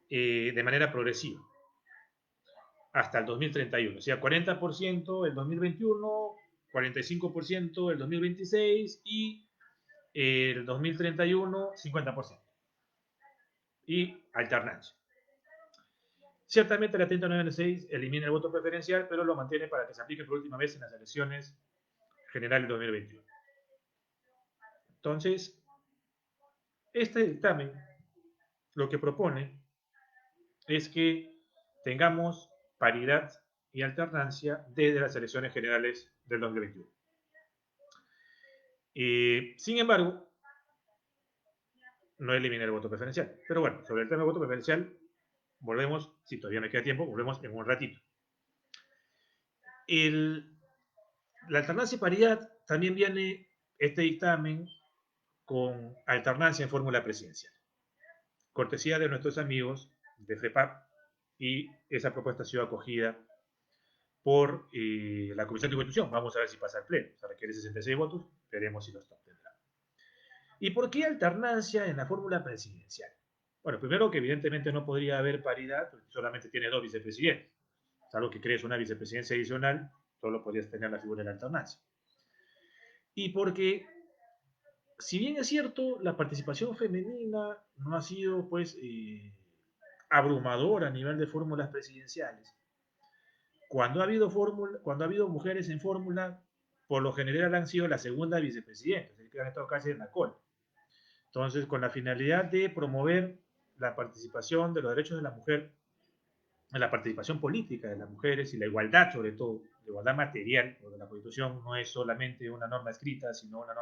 de manera progresiva hasta el 2031, o sea, 40% el 2021, 45% el 2026 y el 2031, 50%. Y alternancia. Ciertamente la 3096 elimina el voto preferencial, pero lo mantiene para que se aplique por última vez en las elecciones generales de 2021. Entonces, este dictamen lo que propone es que tengamos paridad y alternancia desde las elecciones generales del 2021. Sin embargo, no elimina el voto preferencial. Pero bueno, sobre el tema del voto preferencial, volvemos, si todavía me queda tiempo, volvemos en un ratito. La alternancia y paridad también viene este dictamen con alternancia en fórmula presidencial. Cortesía de nuestros amigos de FEPAP, y esa propuesta ha sido acogida por la Comisión de Constitución. Vamos a ver si pasa el pleno. Se requiere 66 votos, veremos si los obtendrá. ¿Y por qué alternancia en la fórmula presidencial? Bueno, primero que evidentemente no podría haber paridad, porque solamente tiene 2 vicepresidentes. Salvo que crees una vicepresidencia adicional, solo podrías tener la figura de la alternancia. Y porque, si bien es cierto, la participación femenina no ha sido, pues, abrumadora a nivel de fórmulas presidenciales, cuando ha habido mujeres en fórmula, por lo general han sido la segunda vicepresidenta, es decir, que han estado casi en la cola. Entonces, con la finalidad de promover la participación de los derechos de la mujer, la participación política de las mujeres y la igualdad, sobre todo, la igualdad material, porque la Constitución no es solamente una norma escrita, sino una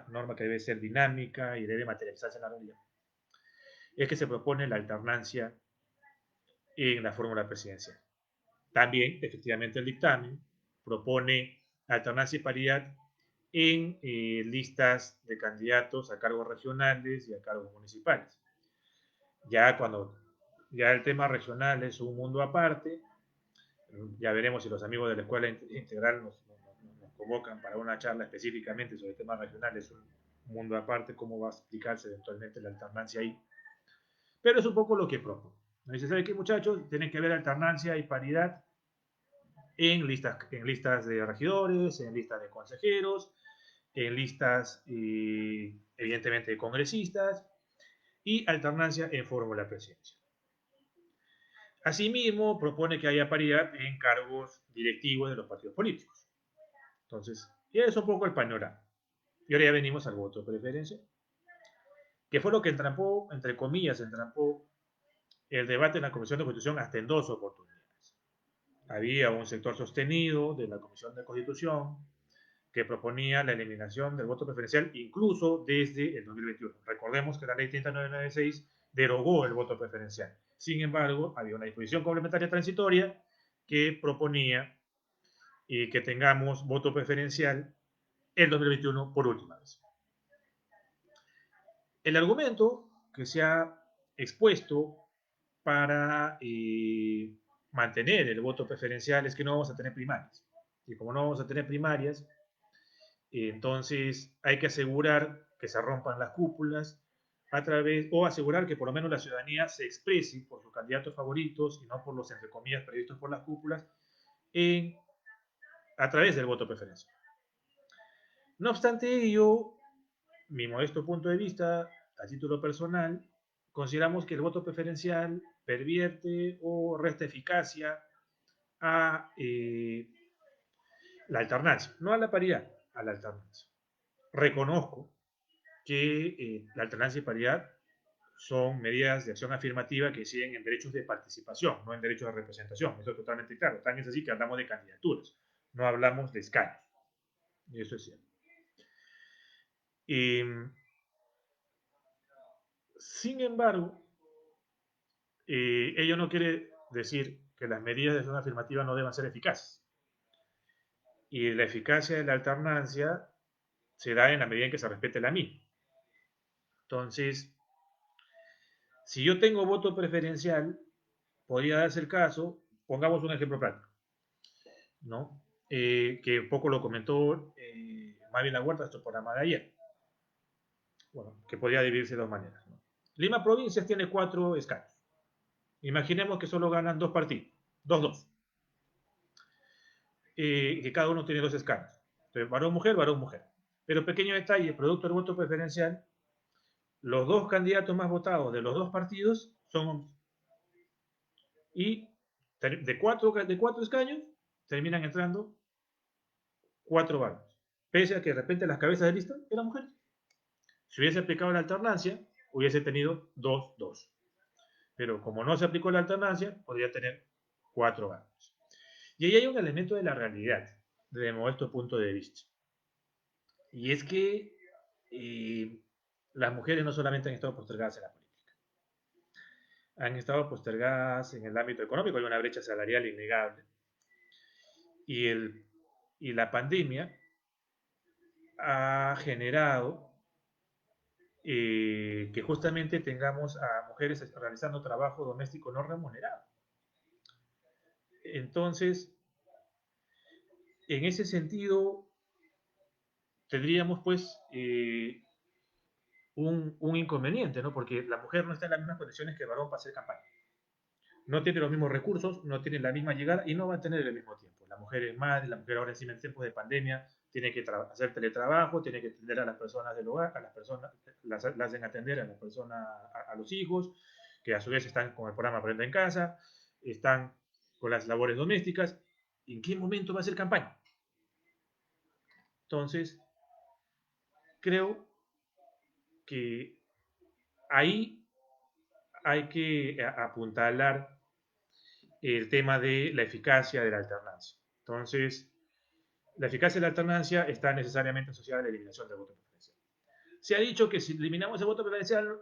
norma que debe ser dinámica y debe materializarse en la realidad, es que se propone la alternancia en la fórmula presidencial. También, efectivamente, el dictamen propone alternancia y paridad en listas de candidatos a cargos regionales y a cargos municipales. Ya el tema regional es un mundo aparte, ya veremos si los amigos de la Escuela Integral nos convocan para una charla específicamente sobre temas regionales, un mundo aparte, cómo va a explicarse eventualmente la alternancia ahí. Pero es un poco lo que propone. Dice, ¿sabe qué, muchachos? Tiene que haber alternancia y paridad en listas de regidores, en listas de consejeros, en listas, evidentemente, de congresistas, y alternancia en fórmula presidencial. Asimismo, propone que haya paridad en cargos directivos de los partidos políticos. Entonces, ya es un poco el panorama. Y ahora ya venimos al voto preferencial, que fue lo que entrampó, entre comillas, el debate en la Comisión de Constitución hasta en 2 oportunidades. Había un sector sostenido de la Comisión de Constitución que proponía la eliminación del voto preferencial incluso desde el 2021. Recordemos que la ley 3996 derogó el voto preferencial. Sin embargo, había una disposición complementaria transitoria que proponía que tengamos voto preferencial el 2021 por última vez. El argumento que se ha expuesto para mantener el voto preferencial es que no vamos a tener primarias. Y como no vamos a tener primarias, entonces hay que asegurar que se rompan las cúpulas o asegurar que por lo menos la ciudadanía se exprese por sus candidatos favoritos y no por los, entre comillas, previstos por las cúpulas a través del voto preferencial. No obstante ello, mi modesto punto de vista, a título personal, consideramos que el voto preferencial pervierte o resta eficacia a la alternancia, no a la paridad, a la alternancia. Reconozco que la alternancia y paridad son medidas de acción afirmativa que inciden en derechos de participación, no en derechos de representación. Eso es totalmente claro. Tan es así que hablamos de candidaturas, no hablamos de escaños. Y eso es cierto. Sin embargo, ello no quiere decir que las medidas de acción afirmativa no deban ser eficaces. y la eficacia de la alternancia se da en la medida en que se respete la misma. Entonces, si yo tengo voto preferencial, podría darse el caso, pongamos un ejemplo práctico, ¿no? Que un poco lo comentó Marina Huerta en su programa de ayer. Bueno, que podría dividirse de dos maneras, ¿no? Lima Provincias tiene 4 escaños. Imaginemos que solo ganan 2 partidos, 2-2. Que cada uno tiene 2 escaños. Entonces, varón-mujer, varón-mujer. Pero pequeño detalle, producto del voto preferencial, los 2 candidatos más votados de los 2 partidos son hombres. Y de cuatro escaños terminan entrando 4 varones. Pese a que de repente las cabezas de lista eran mujeres. Si hubiese aplicado la alternancia, hubiese tenido 2-2. Pero como no se aplicó la alternancia, podría tener 4 varones. Y ahí hay un elemento de la realidad, desde nuestro punto de vista. Y es que las mujeres no solamente han estado postergadas en la política, han estado postergadas en el ámbito económico, hay una brecha salarial innegable. Y, y la pandemia ha generado que justamente tengamos a mujeres realizando trabajo doméstico no remunerado. Entonces, en ese sentido, tendríamos pues un inconveniente, ¿no? Porque la mujer no está en las mismas condiciones que el varón para hacer campaña. No tiene los mismos recursos, no tiene la misma llegada y no va a tener el mismo tiempo. La mujer es madre, la mujer ahora encima en tiempos de pandemia tiene que hacer teletrabajo, tiene que atender a las personas del hogar, a las personas, las hacen atender a las personas, a los hijos, que a su vez están con el programa Aprenda en Casa, están con las labores domésticas. ¿En qué momento va a hacer campaña? Entonces, creo que ahí hay que apuntalar el tema de la eficacia de la alternancia. Entonces, la eficacia de la alternancia está necesariamente asociada a la eliminación del voto preferencial. Se ha dicho que si eliminamos el voto preferencial,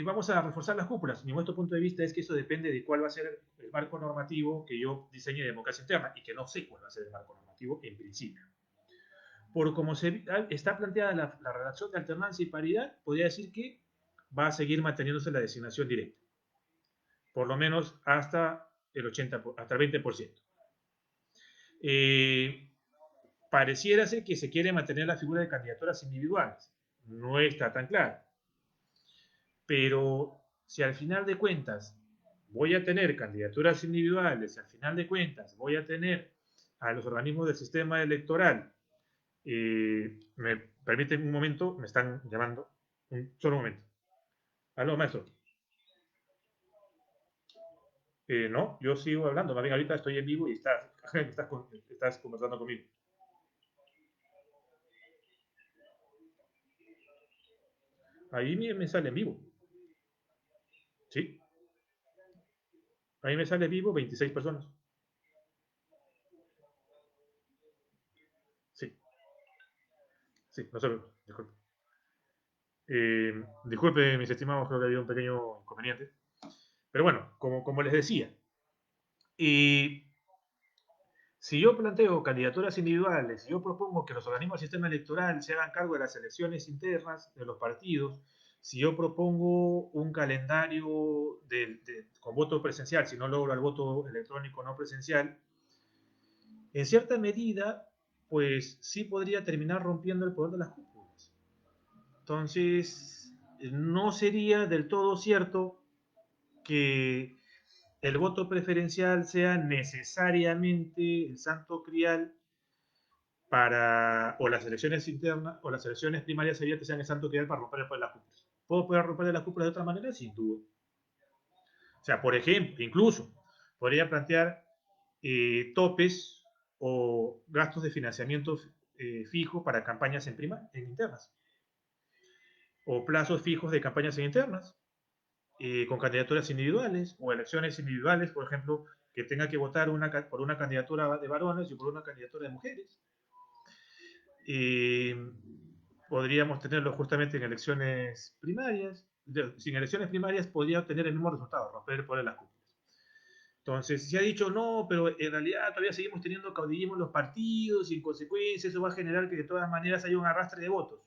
vamos a reforzar las cúpulas. Mi nuestro punto de vista es que eso depende de cuál va a ser el marco normativo que yo diseñe de democracia interna y que no sé cuál va a ser el marco normativo en principio. Por como está planteada la relación de alternancia y paridad, podría decir que va a seguir manteniéndose la designación directa, por lo menos hasta el 80, hasta el 20%. Pareciera ser que se quiere mantener la figura de candidaturas individuales. No está tan claro. Pero si al final de cuentas voy a tener candidaturas individuales, si al final de cuentas voy a tener a los organismos del sistema electoral, me permiten un momento, me están llamando, un solo momento. Aló, maestro. No, yo sigo hablando, más bien ahorita estoy en vivo y estás conversando conmigo. Ahí me sale en vivo. Sí, ahí me sale vivo 26 personas. Sí, sí, no sé, disculpe. Disculpe, mis estimados, creo que había un pequeño inconveniente. Pero bueno, como les decía, y si yo planteo candidaturas individuales, si yo propongo que los organismos del sistema electoral se hagan cargo de las elecciones internas de los partidos, si yo propongo un calendario con voto presencial, si no logro el voto electrónico no presencial, en cierta medida, pues sí podría terminar rompiendo el poder de las cúpulas. Entonces, no sería del todo cierto que el voto preferencial sea necesariamente el santo crial o las elecciones internas o las elecciones primarias abiertas sean el santo crial para romper el poder de las cúpulas. ¿Puedo poder romper las cúpulas de otra manera? Sin duda. O sea, por ejemplo, incluso podría plantear topes o gastos de financiamiento fijo para campañas en internas o plazos fijos de campañas en internas con candidaturas individuales o elecciones individuales, por ejemplo, que tenga que votar por una candidatura de varones y por una candidatura de mujeres. Eh, Podríamos tenerlo justamente en elecciones primarias. Sin elecciones primarias podría obtener el mismo resultado, romper el poder de las cúpulas. Entonces, se ha dicho, no, pero en realidad todavía seguimos teniendo caudillismo en los partidos y en consecuencia eso va a generar que de todas maneras haya un arrastre de votos.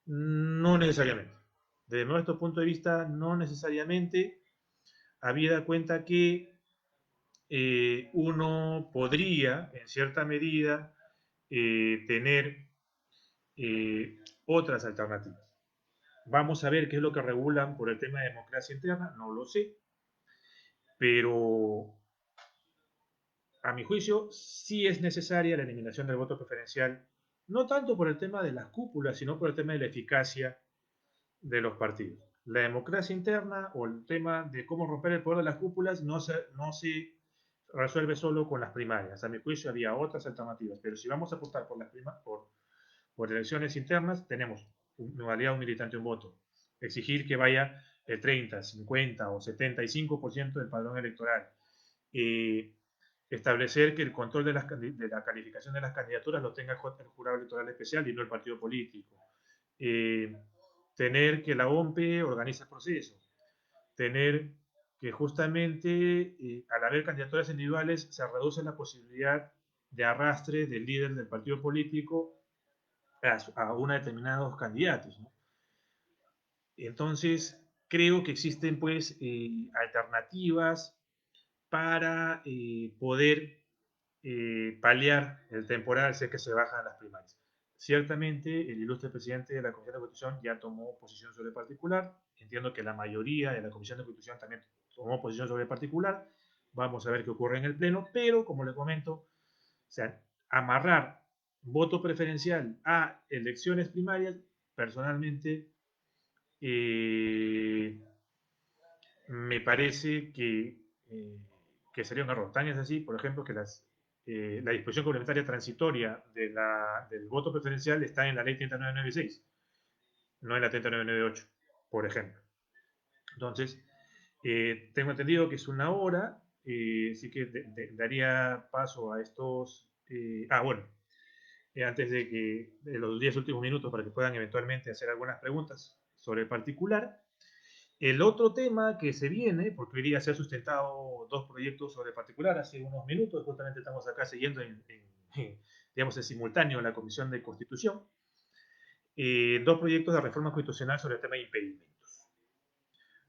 No necesariamente. Desde nuestro punto de vista, no necesariamente, habida cuenta que uno podría, en cierta medida, tener otras alternativas. Vamos a ver qué es lo que regulan por el tema de democracia interna, no lo sé, pero a mi juicio sí es necesaria la eliminación del voto preferencial, no tanto por el tema de las cúpulas, sino por el tema de la eficacia de los partidos. La democracia interna o el tema de cómo romper el poder de las cúpulas no se resuelve solo con las primarias. A mi juicio había otras alternativas, pero si vamos a apostar por por elecciones internas, tenemos modalidad un militante un voto. Exigir que vaya el 30, 50 o 75% del padrón electoral. Eh, Establecer que el control de la calificación de las candidaturas lo tenga el jurado electoral especial y no el partido político. Eh, Tener que la OMPE organice el proceso. Tener que justamente al haber candidaturas individuales se reduce la posibilidad de arrastre del líder del partido político a una determinados candidatos, ¿no? Entonces, creo que existen pues alternativas para poder paliar el temporal si es que se bajan las primarias. Ciertamente, el ilustre presidente de la Comisión de Constitución ya tomó posición sobre el particular. Entiendo que la mayoría de la Comisión de Constitución también tomó posición sobre el particular. Vamos a ver qué ocurre en el Pleno, pero como le comento, o sea, amarrar voto preferencial a elecciones primarias, personalmente, eh, me parece que sería un error. Tan es así, por ejemplo, que la disposición complementaria transitoria del voto preferencial está en la ley 3996, no en la 3998, por ejemplo. Entonces, tengo entendido que es una hora, así que daría paso a estos... bueno, antes de los 10 últimos minutos para que puedan eventualmente hacer algunas preguntas sobre el particular. El otro tema que se viene, porque hoy día se ha sustentado dos proyectos sobre particular hace unos minutos, justamente estamos acá siguiendo digamos, en simultáneo la Comisión de Constitución, dos proyectos de reforma constitucional sobre el tema de impedimentos,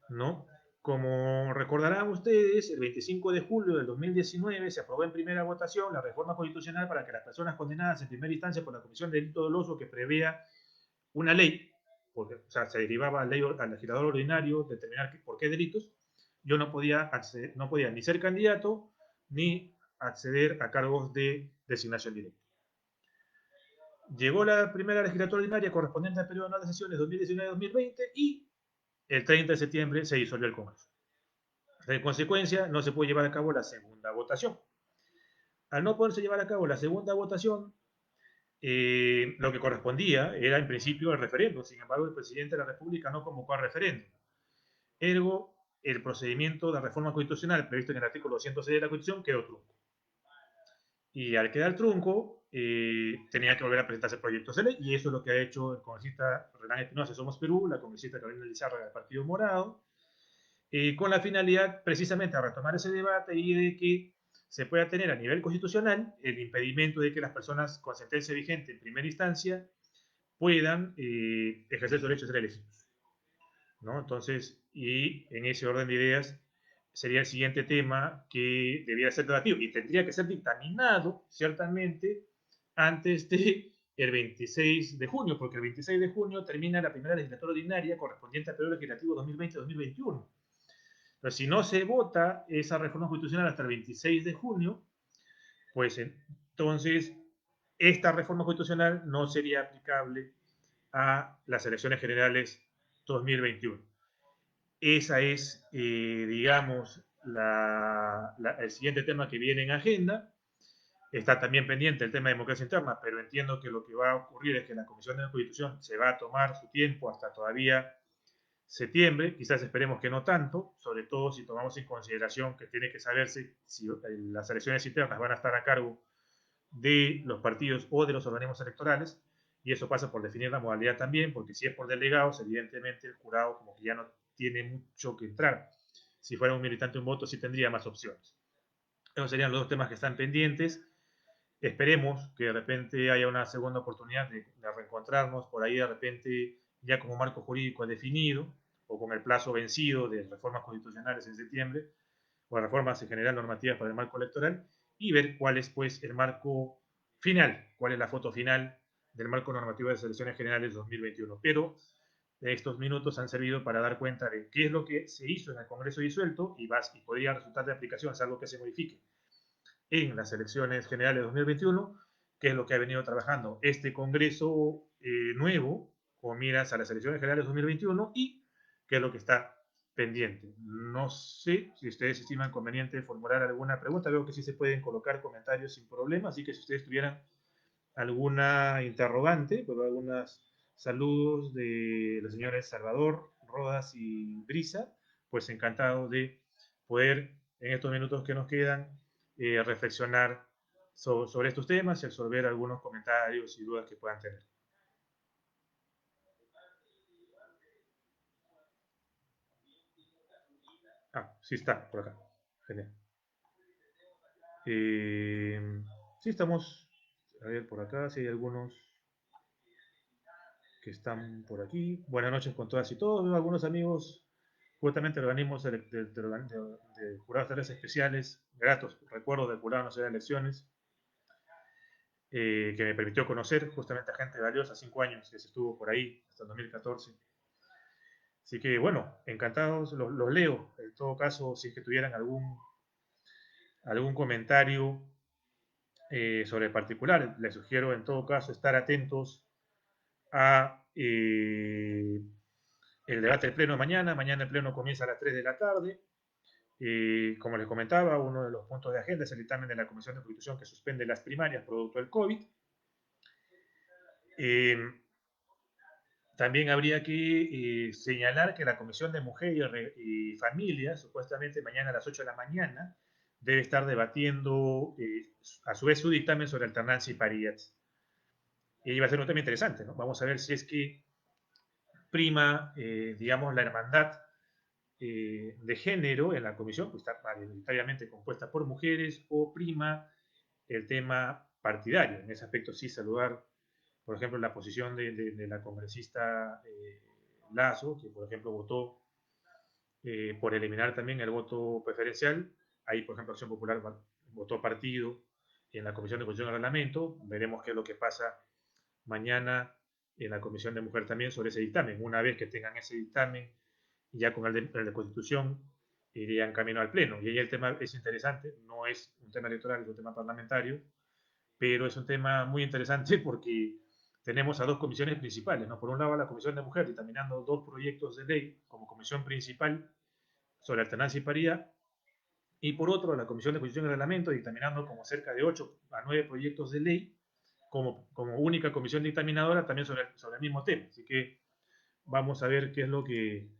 ¿no? Como recordarán ustedes, el 25 de julio del 2019 se aprobó en primera votación la reforma constitucional para que las personas condenadas en primera instancia por la comisión de delito doloso que prevea una ley, porque o sea, se derivaba al legislador ordinario determinar por qué delitos, yo no podía, no podía ni ser candidato ni acceder a cargos de designación directa. Llegó la primera legislatura ordinaria correspondiente al periodo anual de sesiones 2019-2020 y el 30 de septiembre se disolvió el Congreso. En consecuencia, no se puede llevar a cabo la segunda votación. Al no poderse llevar a cabo la segunda votación, lo que correspondía era en principio el referéndum. Sin embargo, el presidente de la República no convocó al referéndum. Ergo, el procedimiento de reforma constitucional previsto en el artículo 206 de la Constitución quedó trunco. Y al quedar trunco, tenía que volver a presentarse proyectos de ley, y eso es lo que ha hecho el congresista Renan Espinosa de Somos Perú, la congresista Carolina Lizárraga del Partido Morado, con la finalidad precisamente de retomar ese debate y de que se pueda tener a nivel constitucional el impedimento de que las personas con sentencia vigente en primera instancia puedan ejercer su derecho a ser elegidos, ¿no? Entonces, y en ese orden de ideas sería el siguiente tema que debiera ser debatido y tendría que ser dictaminado, ciertamente, antes de el 26 de junio, porque el 26 de junio termina la primera legislatura ordinaria correspondiente al periodo legislativo 2020-2021. Pero si no se vota esa reforma constitucional hasta el 26 de junio, pues entonces esta reforma constitucional no sería aplicable a las elecciones generales 2021. Esa es, digamos, el siguiente tema que viene en agenda. Está también pendiente el tema de democracia interna, pero entiendo que lo que va a ocurrir es que la Comisión de Constitución se va a tomar su tiempo hasta todavía septiembre, quizás esperemos que no tanto, sobre todo si tomamos en consideración que tiene que saberse si las elecciones internas van a estar a cargo de los partidos o de los organismos electorales, y eso pasa por definir la modalidad también, porque si es por delegados, evidentemente el jurado como que ya no tiene mucho que entrar. si fuera un militante un voto, sí tendría más opciones. Esos serían los dos temas que están pendientes. Esperemos que de repente haya una segunda oportunidad de reencontrarnos, por ahí de repente ya como marco jurídico definido o con el plazo vencido de reformas constitucionales en septiembre, o reformas en general normativas para el marco electoral, y ver cuál es pues el marco final, cuál es la foto final del marco normativo de las elecciones generales 2021. Pero estos minutos han servido para dar cuenta de qué es lo que se hizo en el Congreso disuelto y podría resultar de aplicación, salvo que se modifique en las elecciones generales de 2021, que es lo que ha venido trabajando este Congreso nuevo con miras a las elecciones generales de 2021 y qué es lo que está pendiente. No sé si ustedes estiman conveniente formular alguna pregunta. Veo que sí se pueden colocar comentarios sin problema, así que si ustedes tuvieran alguna interrogante, pues algunos saludos de los señores Salvador, Rodas y Brisa, pues encantado de poder en estos minutos que nos quedan reflexionar sobre estos temas y absorber algunos comentarios y dudas que puedan tener. Ah, sí está por acá. Genial. Sí estamos, a ver por acá, si hay algunos que están por aquí. Buenas noches con todas y todos. Veo algunos amigos, justamente organismos de jurados de tareas especiales, gratos recuerdos del jurado nacional de elecciones, que me permitió conocer justamente a gente valiosa, 5 años que se estuvo por ahí hasta el 2014. Así que bueno, encantados, los leo. En todo caso, si es que tuvieran algún comentario sobre el particular, les sugiero en todo caso estar atentos a el debate del pleno de mañana. Mañana el pleno comienza a las 3 de la tarde. Como les comentaba, uno de los puntos de agenda es el dictamen de la Comisión de Constitución que suspende las primarias producto del COVID. Eh, También habría que señalar que la Comisión de Mujer y Familia, supuestamente mañana a las 8 de la mañana, debe estar debatiendo a su vez su dictamen sobre alternancia y paridad. Y va a ser un tema interesante, ¿no? Vamos a ver si es que prima, digamos, la hermandad de género en la comisión, que está mayoritariamente compuesta por mujeres, o prima el tema partidario. En ese aspecto sí saludar, por ejemplo, la posición de la congresista Lazo, que por ejemplo votó por eliminar también el voto preferencial. Ahí, por ejemplo, Acción Popular votó partido en la Comisión de Constitución y Reglamento. Veremos qué es lo que pasa mañana en la Comisión de Mujer también sobre ese dictamen. Una vez que tengan ese dictamen, ya con el de Constitución, irían camino al Pleno. Y ahí el tema es interesante, no es un tema electoral, es un tema parlamentario, pero es un tema muy interesante porque tenemos a dos comisiones principales, ¿no? Por un lado, la Comisión de Mujer dictaminando dos proyectos de ley como comisión principal sobre alternancia y paridad, y por otro, la Comisión de Constitución y Reglamento dictaminando como cerca de 8 a 9 proyectos de ley como única comisión dictaminadora también sobre el mismo tema. Así que vamos a ver qué es lo que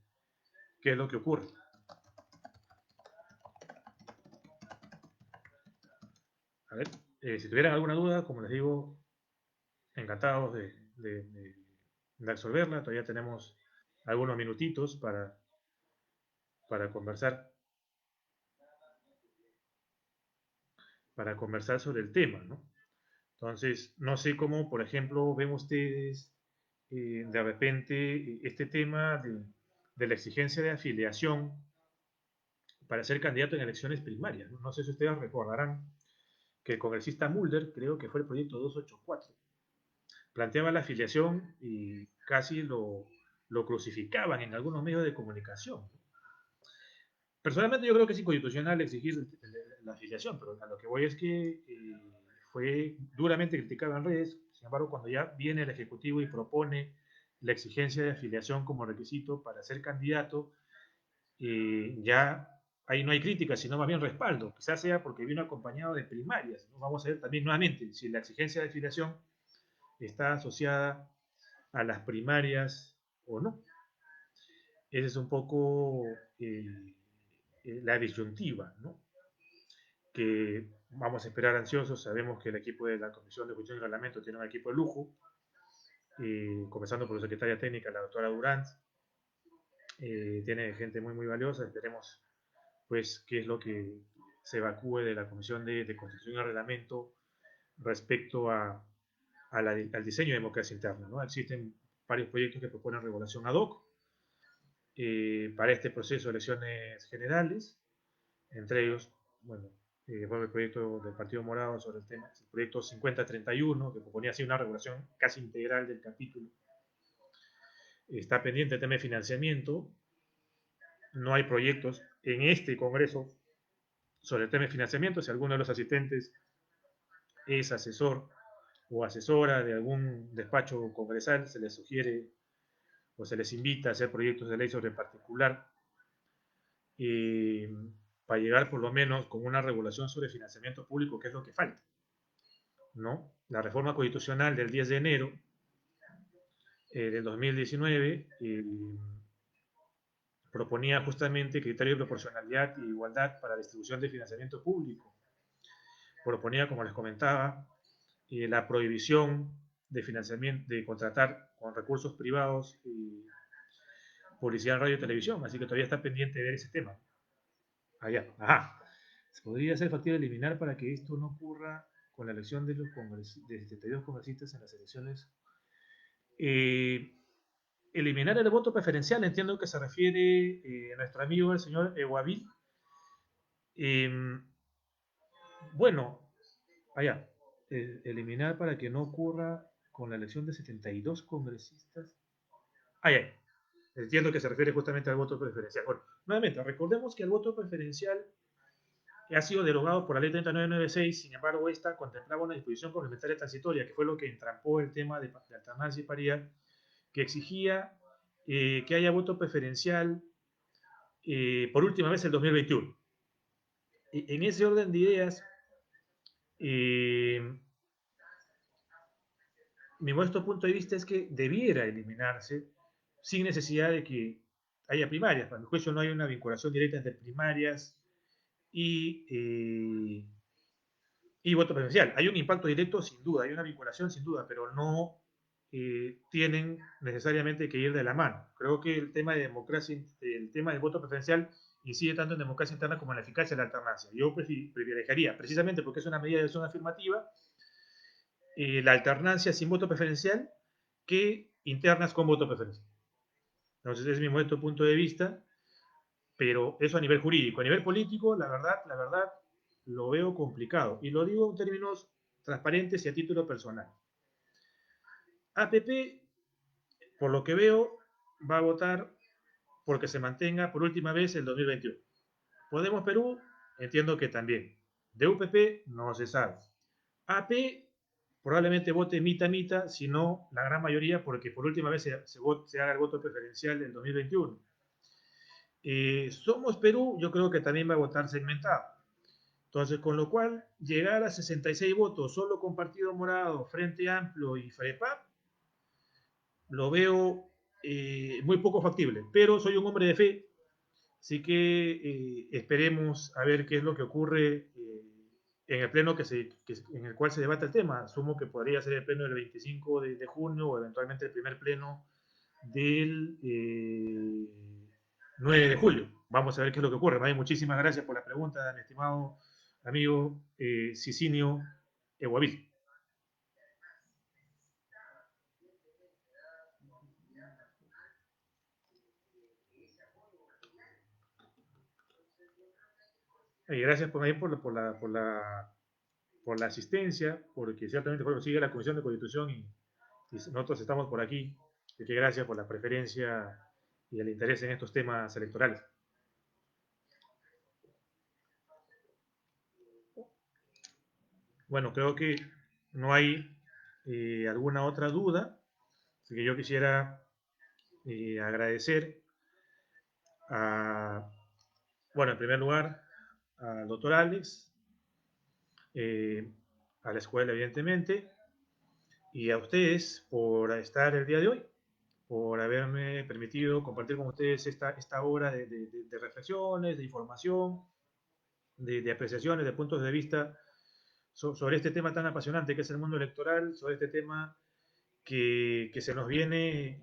ocurre. A ver, si tuvieran alguna duda, como les digo, encantados de resolverla. Todavía tenemos algunos minutitos para conversar sobre el tema, ¿no? Entonces, no sé cómo, por ejemplo, ven ustedes de repente este tema de la exigencia de afiliación para ser candidato en elecciones primarias. No, no sé si ustedes recordarán que el congresista Mulder, creo que fue el proyecto 284, planteaba la afiliación y casi lo crucificaban en algunos medios de comunicación. Personalmente yo creo que es inconstitucional exigir la afiliación, pero a lo que voy es que fue duramente criticado en redes. Sin embargo, cuando ya viene el Ejecutivo y propone la exigencia de afiliación como requisito para ser candidato, ya ahí no hay crítica, sino más bien respaldo. Quizás sea porque vino acompañado de primarias, ¿no? Vamos a ver también nuevamente si la exigencia de afiliación está asociada a las primarias o no. Esa es un poco la disyuntiva, ¿no? Que vamos a esperar ansiosos. Sabemos que el equipo de la Comisión de Constitución y Reglamento tiene un equipo de lujo, comenzando por su secretaria técnica, la doctora Durant. Tiene gente muy, muy valiosa. Esperemos pues qué es lo que se evacúe de la Comisión de Constitución y Reglamento respecto al diseño de democracia interna, ¿no? Existen varios proyectos que proponen regulación ad hoc para este proceso de elecciones generales, entre ellos, bueno, fue el proyecto del Partido Morado sobre el tema, el proyecto 5031, que proponía así una regulación casi integral del capítulo. Está pendiente el tema de financiamiento. No hay proyectos en este Congreso sobre el tema de financiamiento. Si alguno de los asistentes es asesor o asesora de algún despacho congresal, se les sugiere o se les invita a hacer proyectos de ley sobre particular eh, para llegar por lo menos con una regulación sobre financiamiento público, que es lo que falta, ¿no? La reforma constitucional del 10 de enero del 2019 proponía justamente criterios de proporcionalidad y igualdad para la distribución de financiamiento público. Proponía, como les comentaba, la prohibición de financiamiento, de contratar con recursos privados publicidad en radio y televisión, así que todavía está pendiente de ver ese tema. Allá, ajá. Se podría ser factible eliminar para que esto no ocurra con la elección de los de 72 congresistas en las elecciones. Eliminar el voto preferencial, entiendo que se refiere a nuestro amigo el señor Eguaví. Bueno, allá, eliminar para que no ocurra con la elección de 72 congresistas. Allá, entiendo que se refiere justamente al voto preferencial. Bueno, nuevamente, recordemos que el voto preferencial ha sido derogado por la ley 3996, sin embargo, esta contemplaba una disposición complementaria transitoria, que fue lo que entrampó el tema de alternancia y paridad, que exigía que haya voto preferencial por última vez el 2021. En ese orden de ideas, mi modesto punto de vista es que debiera eliminarse sin necesidad de que haya primarias. Para mi juicio no hay una vinculación directa entre primarias y voto preferencial. Hay un impacto directo sin duda, hay una vinculación sin duda, pero no tienen necesariamente que ir de la mano. Creo que el tema de democracia, el tema del voto preferencial incide tanto en democracia interna como en la eficacia de la alternancia. Yo privilegiaría, precisamente porque es una medida de acción afirmativa, la alternancia sin voto preferencial que internas con voto preferencial. Entonces, ese es mi modesto punto de vista, pero eso a nivel jurídico. A nivel político, la verdad, lo veo complicado. Y lo digo en términos transparentes y a título personal. APP, por lo que veo, va a votar porque se mantenga por última vez el 2021. Podemos Perú, entiendo que también. De UPP, no se sabe. AP, probablemente vote mitad, si no la gran mayoría, porque por última vez se haga el voto preferencial del 2021. Somos Perú, yo creo que también va a votar segmentado. Entonces, con lo cual, llegar a 66 votos solo con Partido Morado, Frente Amplio y FREPAP, lo veo muy poco factible. Pero soy un hombre de fe, así que esperemos a ver qué es lo que ocurre en el pleno en el cual se debate el tema. Asumo que podría ser el pleno del 25 de junio o eventualmente el primer pleno del 9 de julio. Vamos a ver qué es lo que ocurre. Vale, muchísimas gracias por la pregunta, mi estimado amigo Cicinio Eguavil. Gracias por la asistencia, porque ciertamente bueno, sigue la Comisión de Constitución y nosotros estamos por aquí. Así que gracias por la preferencia y el interés en estos temas electorales. Bueno, creo que no hay alguna otra duda, así que yo quisiera agradecer a, bueno, en primer lugar, al doctor Alex, eh, a la escuela, evidentemente, y a ustedes por estar el día de hoy, por haberme permitido compartir con ustedes esta hora de reflexiones, de información, de apreciaciones, de puntos de vista sobre este tema tan apasionante que es el mundo electoral, sobre este tema que se nos viene,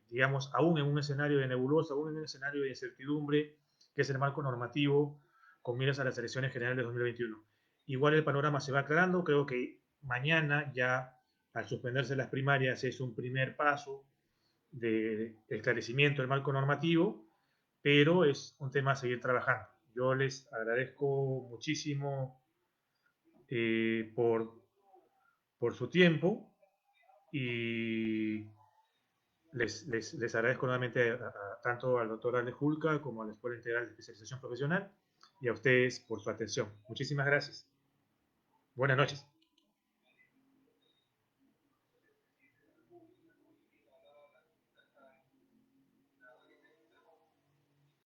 digamos, aún en un escenario de nebulosa, aún en un escenario de incertidumbre que es el marco normativo con miras a las elecciones generales de 2021. Igual el panorama se va aclarando, creo que mañana ya al suspenderse las primarias es un primer paso de esclarecimiento del marco normativo, pero es un tema a seguir trabajando. Yo les agradezco muchísimo eh, por, por su tiempo y les agradezco nuevamente tanto al doctor Ale Julca como a la Escuela Integral de Especialización Profesional y a ustedes por su atención. Muchísimas gracias. Buenas noches.